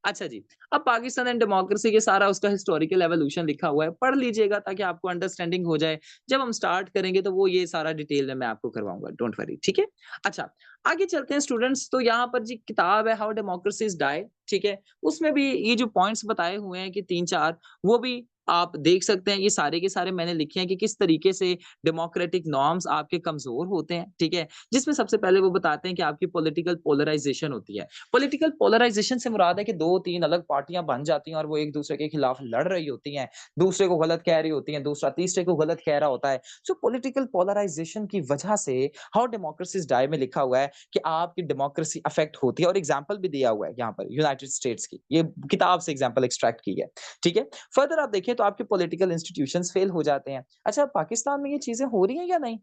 अच्छा जी, अब पाकिस्तान एंड डेमोक्रेसी के सारा उसका हिस्टोरिकल एवोल्यूशन लिखा हुआ है, पढ़ लीजिएगा ताकि आपको अंडरस्टैंडिंग हो जाए। जब हम स्टार्ट करेंगे तो वो ये सारा डिटेल में मैं आपको करवाऊंगा, डोंट वरी, ठीक है। अच्छा आगे चलते हैं स्टूडेंट्स। तो यहाँ पर जी किताब है हाउ डेमोक्रेसीज डाई, ठीक है। उसमें भी ये जो पॉइंट्स बताए हुए हैं कि 3-4, वो भी आप देख सकते हैं। ये सारे के सारे मैंने लिखे हैं कि किस तरीके से डेमोक्रेटिक नॉर्म्स आपके कमजोर होते हैं, ठीक है। जिसमें सबसे पहले वो बताते हैं कि आपकी पॉलिटिकल पोलराइजेशन होती है। पॉलिटिकल पोलराइजेशन से मुराद है कि 2-3 अलग पार्टियां बन जाती हैं और वो एक दूसरे के खिलाफ लड़ रही होती हैं, दूसरे को गलत कह रही होती हैं, दूसरा तीसरे को गलत कह रहा होता है। सो पॉलिटिकल पोलराइजेशन की वजह से हाउ डेमोक्रेसीज डाई में लिखा हुआ है कि आपकी डेमोक्रेसी अफेक्ट होती है, और एग्जाम्पल भी दिया हुआ है यहाँ पर यूनाइटेड स्टेट्स की, ये किताब से एग्जाम्पल एक्सट्रैक्ट की है, ठीक है। फर्दर आप देखिए तो आपके पॉलिटिकल इंस्टीट्यूशंस फेल हो जाते हैं। अच्छा पाकिस्तान में ये चीजें हो रही हैं या नहीं?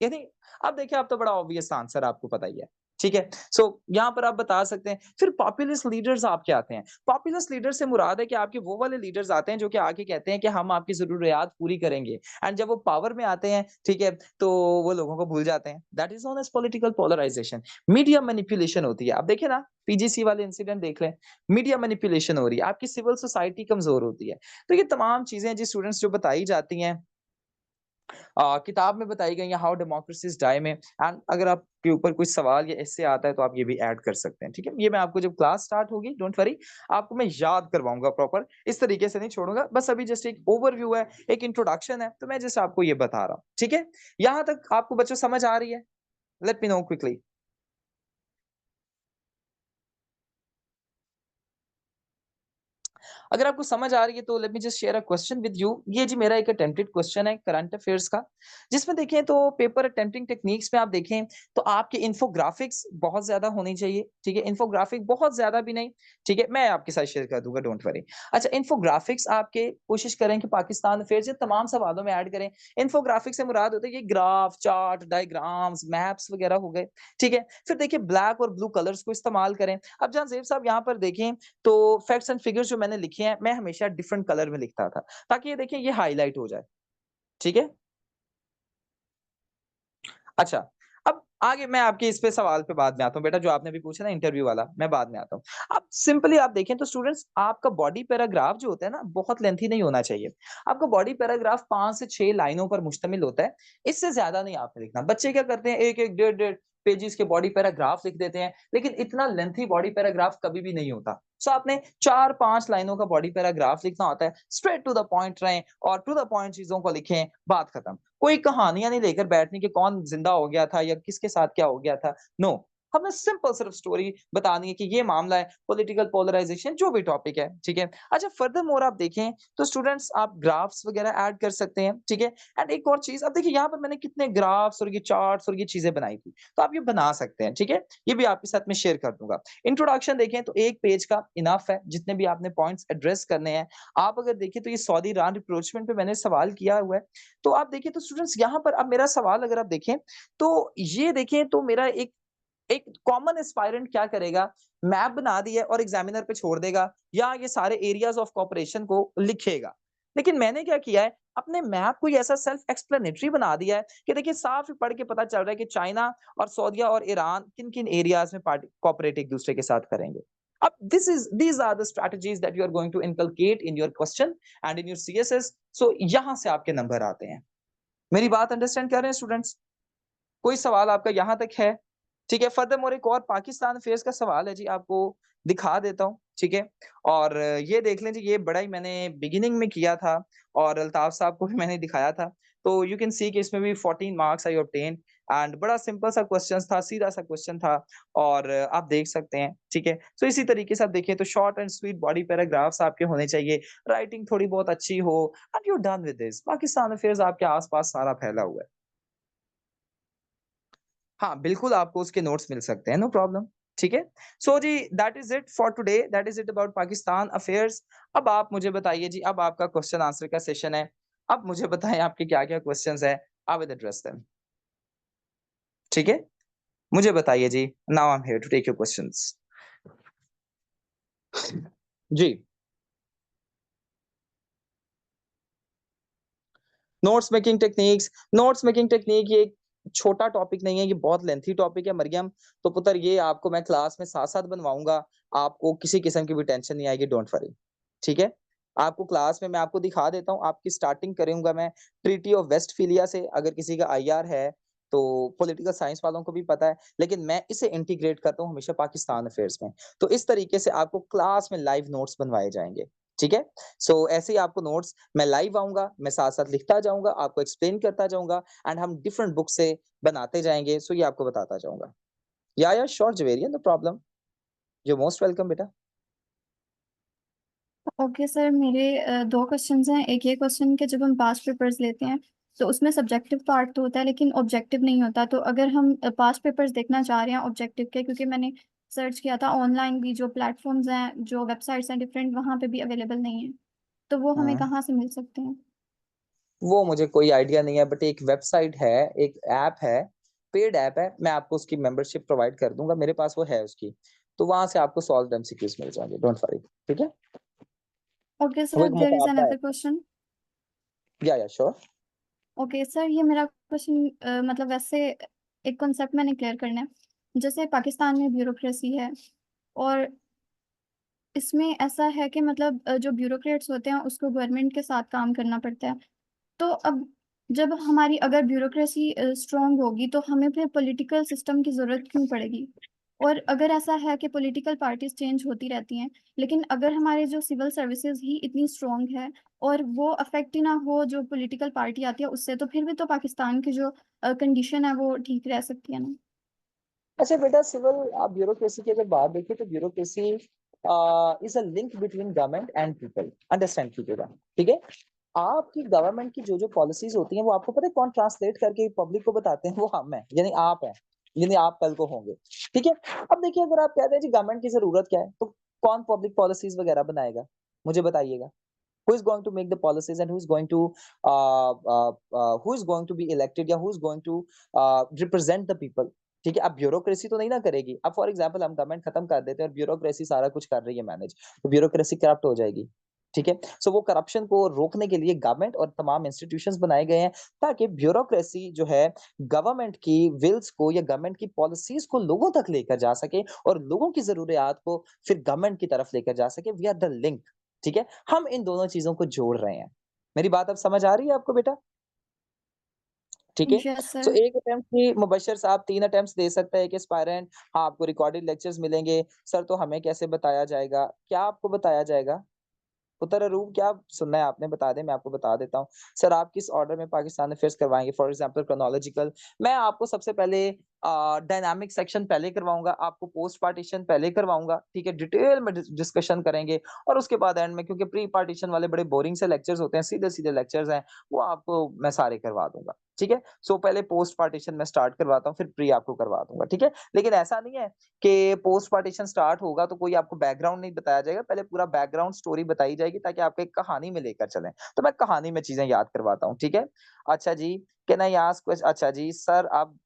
यानी अब देखिए, आप तो बड़ा ऑब्वियस आंसर आपको पता ही है, ठीक है। सो यहाँ पर आप बता सकते हैं। फिर पॉपुलिस्ट लीडर्स आपके आते हैं। पॉपुलिस्ट लीडर से मुराद है कि आपके वो वाले लीडर्स आते हैं जो कि आके कहते हैं कि हम आपकी जरूरियात पूरी करेंगे, एंड जब वो पावर में आते हैं, ठीक है, तो वो लोगों को भूल जाते हैं। That is known as political polarisation. Media manipulation होती है। आप देखिए ना, पीजीसी वाले इंसिडेंट देख लें, मीडिया मैनिपुलेशन हो रही है, आपकी सिविल सोसाइटी कमजोर होती है। तो ये तमाम चीजें जी स्टूडेंट्स जो बताई जाती हैं किताब में बताई गई है हाउ डेमोक्रेसीज डाई में। एंड अगर आपके ऊपर कोई सवाल या ऐसे आता है तो आप ये भी ऐड कर सकते हैं, ठीक है। ये मैं आपको जब क्लास स्टार्ट होगी, डोंट वरी, आपको मैं याद करवाऊंगा प्रॉपर, इस तरीके से नहीं छोड़ूंगा। बस अभी जस्ट एक ओवरव्यू है, एक इंट्रोडक्शन है, तो मैं जस्ट आपको ये बता रहा हूँ, ठीक है। यहाँ तक आपको बच्चों समझ आ रही है? Let me know quickly. अगर आपको समझ आ रही है तो let me just share a question with you. ये जी मेरा एक अटेम्प्टेड क्वेश्चन है करंट अफेयर्स का, जिसमें देखें तो पेपर अटेम्प्टिंग टेक्निक्स में आप देखें तो आपके इन्फोग्राफिक्स बहुत ज्यादा होनी चाहिए, ठीक है। इन्फोग्राफिक बहुत ज्यादा भी नहीं, ठीक है, मैं आपके साथ शेयर कर दूंगा, डोंट वरी। अच्छा इन्फोग्राफिक्स आपके कोशिश करें कि पाकिस्तान अफेयर्स तमाम सवालों में ऐड करें। इन्फोग्राफिक से मुराद होता है कि ग्राफ, चार्ट, डायग्राम्स, मैप्स वगैरह हो गए, ठीक है। फिर देखिए ब्लैक और ब्लू कलर्स को इस्तेमाल करें। अब जहां जेब साहब यहाँ पर देखें तो फैक्ट्स एंड फिगर्स जो मैंने लिखे हैं, मैं हमेशा डिफरेंट कलर में लिखता था ताकि ये देखिए ये हाईलाइट हो जाए, ठीक है। अच्छा अब आगे मैं आपके इस पे सवाल पे बाद में आता हूँ बेटा, जो आपने भी पूछा ना इंटरव्यू वाला, मैं बाद में आता हूँ। अब सिंपली आप देखें तो स्टूडेंट्स, आपका बॉडी पैराग्राफ जो होता है ना, बहुत लेंथी नहीं होना चाहिए। आपका बॉडी पैराग्राफ 5 से 6 लाइनों पर मुश्तमिल होता है, इससे ज्यादा नहीं आपने लिखना। बच्चे क्या करते हैं, एक एक डेढ़ डेढ़ पेजेस के बॉडी पैराग्राफ लिख देते हैं, लेकिन इतना लेंथी बॉडी पैराग्राफ कभी भी नहीं होता। सो आपने 4-5 लाइनों का बॉडी पैराग्राफ लिखना होता है, स्ट्रेट टू द पॉइंट रहें और टू द पॉइंट चीजों को लिखें, बात खत्म। कोई कहानियां नहीं लेकर बैठनी कि कौन जिंदा हो गया था या किसके साथ क्या हो गया था, नो। हमें सिंपल सिर्फ स्टोरी बतानी है कि ये मामला है, पॉलिटिकल पोलराइजेशन, जो भी टॉपिक है, ठीक है। अच्छा फर्दर मोर आप देखें तो स्टूडेंट्स आप ग्राफ्स वगैरह ऐड कर सकते हैं, ठीक है। एंड एक और चीज, अब देखिए यहाँ पर मैंने कितने ग्राफ्स और ये चार्ट्स और ये चीजें बनाई थी, तो आप ये बना सकते हैं, ठीक है। ये भी आपके साथ में शेयर कर दूंगा। इंट्रोडक्शन देखें तो एक पेज का इनफ है, जितने भी आपने पॉइंट्स एड्रेस करने हैं। आप अगर देखें तो ये सऊदी ईरान रिप्रोचमेंट पे मैंने सवाल किया हुआ है, तो आप देखिए तो स्टूडेंट्स यहाँ पर अब मेरा सवाल अगर आप देखें तो ये देखें तो मेरा एक एक कॉमन एस्पायरेंट क्या करेगा, मैप बना दिया और एग्जामिनर पे छोड़ देगा, या ये सारे एरियाज ऑफ कोऑपरेशन को लिखेगा। लेकिन मैंने क्या किया है, अपने मैप को ऐसा सेल्फ एक्सप्लेनेटरी बना दिया है कि देखिए साफ ही पढ़ के पता चल रहा है कि चाइना और सऊदीया और ईरान किन किन एरियाज में कोऑपरेट एक दूसरे के साथ करेंगे। अब these are the strategies that you are going to inculcate in your question and in your CSS, so यहां से आपके नंबर आते हैं। मेरी बात अंडरस्टैंड कर रहे हैं स्टूडेंट्स? कोई सवाल आपका यहाँ तक है? ठीक है, फर्दरमोर एक और पाकिस्तान अफेयर्स का सवाल है जी, आपको दिखा देता हूँ, ठीक है? और ये देख लें जी, ये बड़ा ही मैंने बिगिनिंग में किया था और अल्ताफ साहब को भी मैंने दिखाया था। तो यू कैन सी कि इसमें भी 14 मार्क्स आई ऑब्टेन एंड बड़ा सिंपल सा क्वेश्चन था, सीधा सा क्वेश्चन था और आप देख सकते हैं, ठीक है? सो इसी तरीके से आप देखिए तो short and sweet body paragraphs आपके होने चाहिए, राइटिंग थोड़ी बहुत अच्छी हो and you are done with this. Pakistan affairs आपके आस-पास सारा फैला हुआ है। हाँ, बिल्कुल आपको उसके नोट्स मिल सकते हैं, नो प्रॉब्लम, ठीक है? सो जी that is it for today, that is it about Pakistan affairs. अब आप मुझे बताइए जी, अब आपका क्वेश्चन आंसर का सेशन है। अब मुझे बताएँ आपके क्या-क्या क्वेश्चन्स हैं, आई विल एड्रेस देम। ठीक है? मुझे बताइए जी, now I am here to take your questions. जी। नोट्स मेकिंग टेक्निक ये एक छोटा टॉपिक नहीं है, ये बहुत लेंथी टॉपिक है मरियम। तो पुत्र ये आपको मैं क्लास में साथ-साथ बनवाऊँगा, आपको किसी किस्म की भी टेंशन नहीं आएगी, डोंट वरी, ठीक है? आपको क्लास में मैं आपको दिखा देता हूँ, आपकी स्टार्टिंग करूँगा मैं ट्रीटी ऑफ वेस्टफिलिया से, अगर किसी का आईआर है, तो पॉलिटिकल साइंस वालों को भी पता है, लेकिन मैं इसे इंटीग्रेट करता हूँ हमेशा पाकिस्तान अफेयर्स में। तो इस तरीके से आपको क्लास में लाइव नोट्स बनवाए जाएँगे, ठीक है? सो ऐसे ही आपको नोट्स मैं लाइव आऊँगा, मैं साथ-साथ लिखता जाऊँगा, आपको एक्सप्लेन करता जाऊँगा एंड हम डिफरेंट बुक से बनाते जाएँगे, सो ये आपको बताता जाऊँगा। या sure Javeria, no problem. You are most welcome बेटा। ओके सर, मेरे 2 क्वेश्चंस हैं। एक ये क्वेश्चन कि जब हम पास्ट पेपर्स लेते हैं तो उसमें सब्जेक्टिव पार्ट तो होता है लेकिन ऑब्जेक्टिव नहीं होता। तो अगर हम पास्ट पेपर्स देखना चाह रहे हैं ऑब्जेक्टिव के, क्योंकि मैंने सर्च किया था ऑनलाइन भी जो प्लेटफॉर्म्स हैं, जो वेबसाइट्स हैं डिफरेंट, वहाँ पे भी अवेलेबल नहीं है। तो वो हमें हुँ। कहाँ से मिल सकते हैं? वो मुझे कोई आइडिया नहीं है, बट एक वेबसाइट है, एक ऐप है, पेड ऐप है, मैं आपको उसकी मेंबरशिप प्रोवाइड कर दूँगा, मेरे पास वो है उसकी। तो वहाँ से आपको सॉल्व्ड एमसीक्यूज़ मिल जाएँगे, डोंट वरी, ठीक है? ओके वो सर, एक देयर इज मुकाबला है। Another question. या श्योर। ओके सर, ये मेरा क्वेश्चन मतलब वैसे एक कॉन्सेप्ट मैंने क्लियर करना है। जैसे पाकिस्तान में ब्यूरोक्रेसी है और इसमें ऐसा है कि मतलब जो ब्यूरोक्रेट्स होते हैं उसको गवर्नमेंट के साथ काम करना पड़ता है। तो अब जब हमारी अगर ब्यूरोक्रेसी स्ट्रांग होगी तो हमें फिर पॉलिटिकल सिस्टम की ज़रूरत क्यों पड़ेगी? और अगर ऐसा है कि पॉलिटिकल पार्टीज चेंज होती रहती हैं, लेकिन अगर हमारे जो सिविल सर्विसेज ही इतनी स्ट्रांग है और वो अफेक्ट ही ना हो जो पॉलिटिकल पार्टी आती है उससे, तो फिर भी तो पाकिस्तान की जो कंडीशन है वो ठीक रह सकती है ना? अच्छा बेटा, सिविल आप ब्यूरोक्रेसी की अगर बात देखें तो bureaucracy is a link between government and people, understand कीजिएगा, ठीक है? आपकी गवर्नमेंट की जो पॉलिसीज होती हैं वो आपको पता है कौन ट्रांसलेट करके पब्लिक को बताते हैं? वो हम हैं, यानी आप हैं, यानी आप कल को होंगे, ठीक है? अब देखिए अगर आप कहते हैं जी गवर्नमेंट की जरूरत क्या है, तो कौन पब्लिक पॉलिसीज वगैरह बनाएगा? मुझे बताइएगा। Who is going to make the policies and who is going to be elected या who is going to represent the people? ठीक है, अब ब्यूरोक्रेसी तो नहीं ना करेगी। अब फॉर एग्जांपल हम गवर्नमेंट खत्म कर देते हैं और ब्यूरोक्रेसी सारा कुछ कर रही है मैनेज, तो ब्यूरोक्रेसी करप्ट हो जाएगी, ठीक है? सो वो करप्शन को रोकने के लिए गवर्नमेंट और तमाम इंस्टीट्यूशंस बनाए गए हैं ताकि ब्यूरोक्रेसी जो है गवर्नमेंट की विल्स को या गवर्नमेंट की पॉलिसीज को लोगों तक लेकर जा सके और लोगों की जरूरियात को फिर गवर्नमेंट की तरफ लेकर जा सके। वी आर द लिंक, ठीक है? हम इन दोनों चीजों को जोड़ रहे हैं। मेरी बात अब समझ आ रही है आपको बेटा? ठीक है? Yes so sir. एक अटेम्प्ट की मुबश्शिर साहब 3 अटेम्प्ट्स दे सकता है एक एस्पायरेंट। हाँ, आपको रिकॉर्डेड लेक्चर्स मिलेंगे। सर तो हमें कैसे बताया जाएगा? क्या आपको बताया जाएगा? उत्तर रूप क्या सुनना है आपने? बता दें, मैं आपको बता देता हूँ। सर आप किस ऑर्डर में पाकिस्तान अफेयर्स करवाएँगे? For example chronological. मैं आपको सबसे पहले डायनामिक सेक्शन पहले करवाऊँगा, आपको पोस्ट पार्टीशन पहले करवाऊँगा, ठीक है? डिटेल में डिस्कशन करेंगे और उसके बाद एंड में, क्योंकि प्री पार्टीशन वाले बड़े बोरिंग से लेक्चर्स होते हैं, सीधे-सीधे लेक्चर्स हैं, वो आपको मैं सारे करवा दूँगा, ठीक है? सो पहले पोस्ट पार्टीशन मैं स्टार्ट करवाता हूँ, फिर प्री आपको करवा दूँगा, ठीक है? लेकिन ऐसा नहीं है कि पोस्ट पार्टीशन स्टार्ट होगा तो कोई आपको बैकग्राउंड नहीं बताया जाएगा, पहले पूरा बैकग्राउंड स्टोरी बताई जाएगी ताकि आपको एक कहानी में लेकर चलें। तो मैं कहानी में चीज़ें याद करवाता हूँ, ठीक है? अच्छा जी, कैन आई आस्क अच्छा जी, सर अब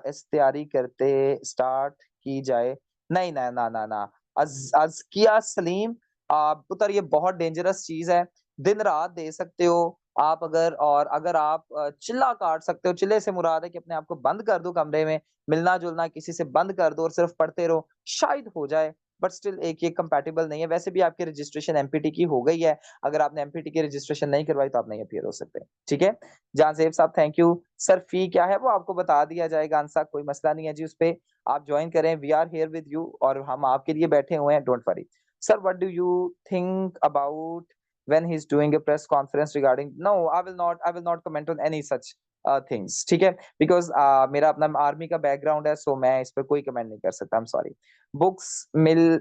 इस तैयारी करते स्टार्ट की जाए? नहीं, ना, ना, ना, ना। अज़किया सलीम पुत्र ये बहुत डेंजरस चीज़ है, दिन-रात दे सकते हो आप अगर, और अगर आप चिल्ला काट सकते हो, चिल्ले से मुराद है कि अपने आप को बंद कर दो कमरे में, मिलना-जुलना किसी से बंद कर दो और सिर्फ पढ़ते रहो, शायद हो जाए, बट स्टिल एक ये कंपैटिबल नहीं है। वैसे भी आपकी रजिस्ट्रेशन एमपीटी की हो गई है, अगर आपने एमपीटी की रजिस्ट्रेशन नहीं करवाई तो आप नहीं अपीयर हो सकते। ठीक है, जान सेब साहब थैंक यू। सर फी क्या है वो आपको बता दिया जाएगा आंसर, कोई मसला नहीं है जी, उस पे आप ज्वाइन करें। We are here with you और हम आपके लिए बैठे हुए हैं, don't worry. Sir what do you think about when he's doing a press conference regarding, no I will not comment on any such things, ठीक है, because मेरा अपना आर्मी का बैकग्राउंड है, सो मैं इस पर कोई कमेंट नहीं कर सकता, आई एम सॉरी। बुक्स मिल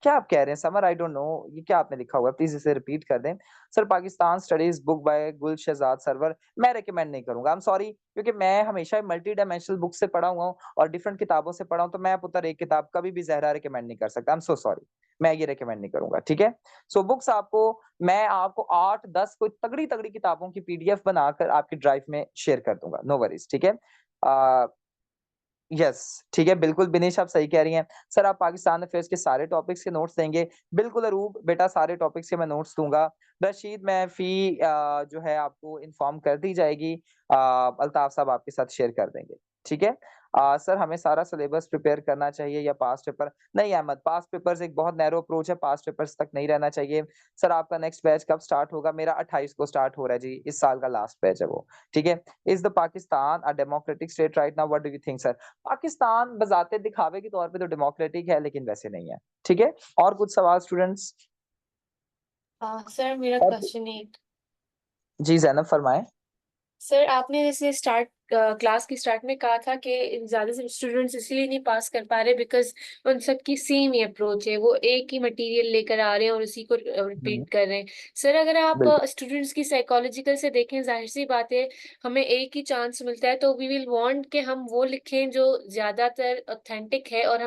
क्या आप कह रहे हैं समर, आई डोंट नो ये क्या आपने लिखा हुआ है, प्लीज इसे रिपीट कर दें। Sir Pakistan studies book by गुल शहजाद सरवर, मैं रेकमेंड नहीं करूंगा, आई एम सॉरी, क्योंकि मैं हमेशा मल्टी डायमेंशनल बुक से पढ़ा हुआ हूँ और डिफरेंट किताबों से पढ़ा हूँ, तो मैं पुत्र एक किताब कभी भी जहरा रिकमेंड नहीं कर सकता, आई एम सो सॉरी, मैं ये रिकमेंड नहीं करूंगा। ठीक है, सो बुक्स आपको मैं आपको 8-10 कोई तगड़ी तगड़ी किताबों की पीडीएफ बनाकर आपकी ड्राइव में शेयर कर दूंगा, नो वरीज। ठीक है, यस ठीक है, बिल्कुल बिनेश आप सही कह रही हैं। सर आप पाकिस्तान अफेयर्स के सारे टॉपिक्स के नोट्स देंगे? बिल्कुल अरूब बेटा, सारे टॉपिक्स के मैं नोट्स दूंगा। रशीद मैं फी जो है आपको इन्फॉर्म कर दी जाएगी, अल्ताफ साहब आपके साथ शेयर कर देंगे। ठीक है, सर हमें सारा सिलेबस प्रिपेयर करना चाहिए या पास्ट पेपर? नहीं अहमद, पास्ट पेपर्स एक बहुत नैरो अप्रोच है, पास्ट पेपर्स तक नहीं रहना चाहिए। सर आपका नेक्स्ट बैच कब स्टार्ट होगा? मेरा 28 को स्टार्ट हो रहा है जी, इस साल का लास्ट बैच है वो। ठीक है, is the Pakistan a democratic state right now, what do you think sir? Pakistan बजाते दिखावे के तौर पे तो डेमोक्रेटिक है, लेकिन वैसे नहीं है। ठीक है, और कुछ सवाल स्टूडेंट्स? सर मेरा और क्वेश्चन एक, जी जैनब फरमाएं। सर आपने जैसे क्लास की स्टार्ट में कहा था कि ज्यादा से स्टूडेंट्स इसलिए नहीं पास कर पा रहे बिकॉज उन सबकी सेम ही अप्रोच है, वो एक ही मटेरियल लेकर आ रहे हैं और उसी को रिपीट कर रहे हैं। सर अगर आप बिल्कुल स्टूडेंट्स की साइकोलॉजिकल से देखें, जाहिर सी बात है हमें एक ही चांस मिलता है, तो वी विल वांट कि हम वो लिखें जो ज्यादातर ऑथेंटिक है और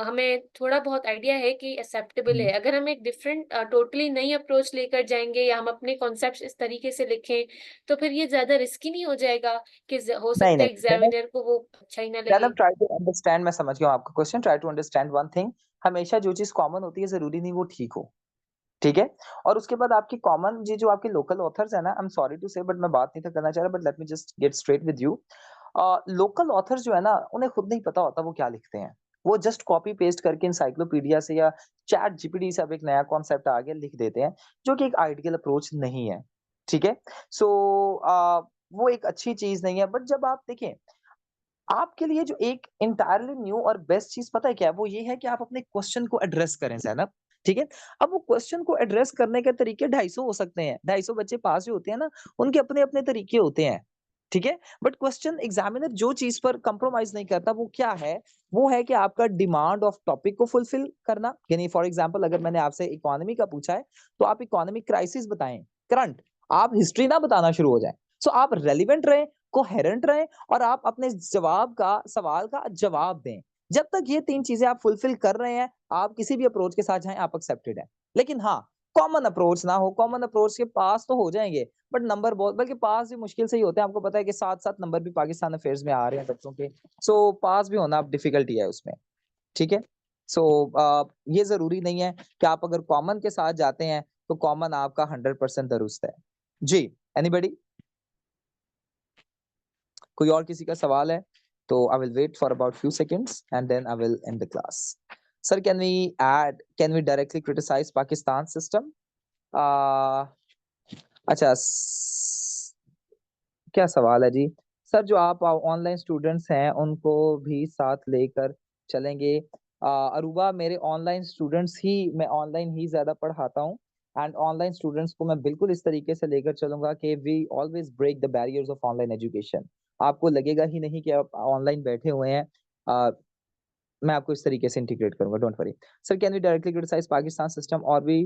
हमें थोड़ा बहुत आइडिया है कि एक्सेप्टेबल है। अगर हम एक डिफरेंट टोटली नई अप्रोच लेकर जाएंगे या हम अपने कॉन्सेप्ट इस तरीके से लिखें, तो फिर ये ज्यादा रिस्की नहीं हो जाएगा कि हो नहीं सकता है नहीं जैनब, एग्जामिनर को वो अच्छा ही ना लगे। जैनब ट्राई टू अंडरस्टैंड, मैं समझ गया हूँ आपका question, try to understand one thing, हमेशा जो चीज कॉमन होती है जरूरी नहीं वो ठीक हो। ठीक है, और उसके बाद आपकी कॉमन जी जो आपके लोकल ऑथर्स है ना, आई एम सॉरी टू से बट मैं बात नहीं था करना चाह रहा, but let me just get straight with you. Local authors जो है ना, उन्हें खुद नहीं पता होता वो क्या लिखते हैं, वो जस्ट कॉपी पेस्ट करके इंसाइक्लोपीडिया से या चैट जीपीटी से अब एक नया कॉन्सेप्ट आ गया लिख देते हैं, जो कि एक आइडियल अप्रोच नहीं है। ठीक है, सो वो एक अच्छी चीज नहीं है, बट जब आप देखें आपके लिए जो एक इंटायरली न्यू और बेस्ट चीज पता है क्या है, वो ये है कि आप अपने क्वेश्चन को एड्रेस करें जैनब। ठीक है, अब वो क्वेश्चन को एड्रेस करने के तरीके 250 हो सकते हैं, 250 बच्चे पास जो होते हैं ना, उनके अपने अपने तरीके होते हैं। ठीक है, बट क्वेश्चन एग्जामिनर जो चीज पर कंप्रोमाइज नहीं करता वो क्या है, वो है कि आपका डिमांड ऑफ टॉपिक को फुलफिल करना। यानी फॉर एग्जाम्पल अगर मैंने आपसे इकोनॉमी का पूछा है तो आप इकोनॉमिक क्राइसिस बताएं, करंट, आप हिस्ट्री ना बताना शुरू हो जाए। सो आप रेलिवेंट रहे, कोहेरेंट रहे, और आप अपने सवाल का जवाब दें। जब तक ये 3 चीजें आप फुलफिल कर रहे हैं, आप किसी भी अप्रोच के साथ जाएं, आप एक्सेप्टेड है। लेकिन हाँ, कॉमन अप्रोच ना हो, कॉमन अप्रोच के पास तो हो जाएंगे बट नंबर बहुत, बल्कि पास भी मुश्किल से ही होते हैं। आपको पता है कि 7-7 नंबर भी पाकिस्तान अफेयर्स में आ रहे हैं बच्चों के, सो पास भी होना अब डिफिकल्टी है उसमें। ठीक है, सो ये जरूरी नहीं है कि आप अगर कॉमन के साथ जाते हैं तो कॉमन आपका 100% दुरुस्त है जी। एनीबडी, कोई और किसी का सवाल है तो I will wait for about few seconds and then I will end the class. Sir can we directly criticise Pakistan system? अच्छा क्या सवाल है जी? सर जो आप ऑनलाइन स्टूडेंट्स हैं उनको भी साथ लेकर चलेंगे? अरूबा मेरे ऑनलाइन स्टूडेंट्स ही, मैं ऑनलाइन ही ज्यादा पढ़ाता हूँ एंड ऑनलाइन स्टूडेंट्स को मैं बिल्कुल इस तरीके से लेकर चलूंगा कि we always break the barriers of online education. आपको लगेगा ही नहीं कि आप ऑनलाइन बैठे हुए हैं, मैं आपको इस तरीके से इंटीग्रेट करूंगा, don't worry. Sir can we directly criticise Pakistan system और भी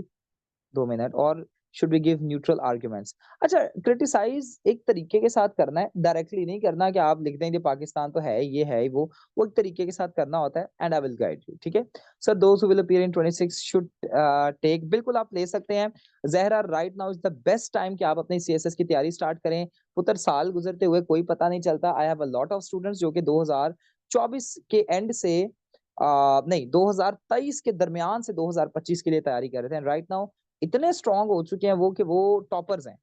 2 मिनट, और should we give neutral arguments? अच्छा, क्रिटिसाइज एक तरीके के साथ करना है, डायरेक्टली नहीं करना कि आप लिख देंगे पाकिस्तान तो है ये है वो एक तरीके के साथ करना होता है and I will guide you. ठीक है sir, those who will appear in 26 should take, बिल्कुल आप ले सकते हैं। Zahra right now is the best time कि आप अपनी सीएसएस की तैयारी स्टार्ट करें। पुत्र साल गुजरते हुए कोई पता नहीं चलता। I have a lot of students जो कि 2024 के एंड से नहीं 2023 के दरमियान से 2025 के लिए तैयारी कर रहे थे। राइट नाउ इतने स्ट्रांग हो चुके हैं वो कि वो टॉपर्स हैं,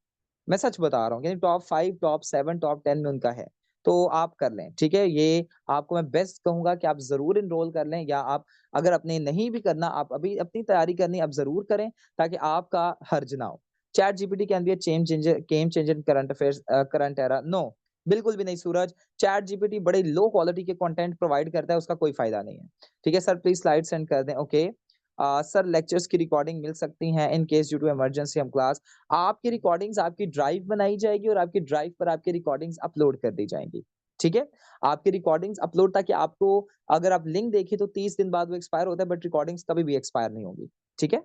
मैं सच बता रहा हूँ, टॉप 5 टॉप 7 टॉप 10 में उनका है। तो आप कर लें, ठीक है। ये आपको मैं बेस्ट कहूंगा कि आप जरूर इनरोल कर लें, या आप अगर अपने नहीं भी करना, आप अभी अपनी तैयारी करनी आप जरूर करें ताकि आपका हर्ज ना हो। ChatGPT can be a game changer in current affairs, current era. No, बिल्कुल भी नहीं सूरज। चैट जीपीटी बड़े लो क्वालिटी के कंटेंट प्रोवाइड करता है, उसका कोई फायदा नहीं है, ठीक है सर। प्लीज स्लाइड सेंड कर दें। ओके सर, लेक्चर्स की रिकॉर्डिंग मिल सकती हैं in case due to emergency हम क्लास। आपकी रिकॉर्डिंग्स आपकी ड्राइव बनाई जाएगी और आपकी ड्राइव पर आपकी रिकॉर्डिंग्स अपलोड कर दी जाएंगी, ठीक है। आपकी रिकॉर्डिंग्स अपलोड, ताकि आपको अगर आप लिंक देखें तो 30 दिन बाद वो एक्सपायर होता है, बट रिकॉर्डिंग्स कभी भी एक्सपायर नहीं होगी, ठीक है।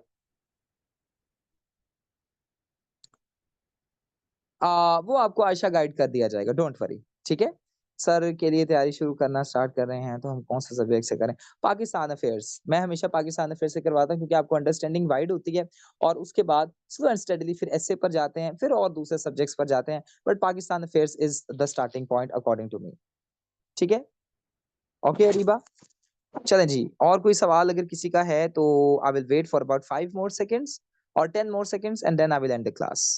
वो आपको आयशा गाइड कर दिया जाएगा, डोंट वरी, ठीक है। सर के लिए तैयारी शुरू करना स्टार्ट कर रहे हैं तो हम कौन सा सब्जेक्ट से करें? पाकिस्तान अफेयर्स। मैं हमेशा पाकिस्तान अफेयर्स से करवाता हूँ क्योंकि आपको अंडरस्टैंडिंग वाइड होती है, और उसके बाद स्लो एंड स्टडीली फिर एसए पर जाते हैं, फिर और दूसरे सब्जेक्ट्स पर जाते हैं, but Pakistan affairs is the starting point according to me, ठीक है। ओके अरीबा, चलें जी। और कोई सवाल अगर किसी का है तो I will wait for about 5 more seconds or 10 more seconds and then I will end the class.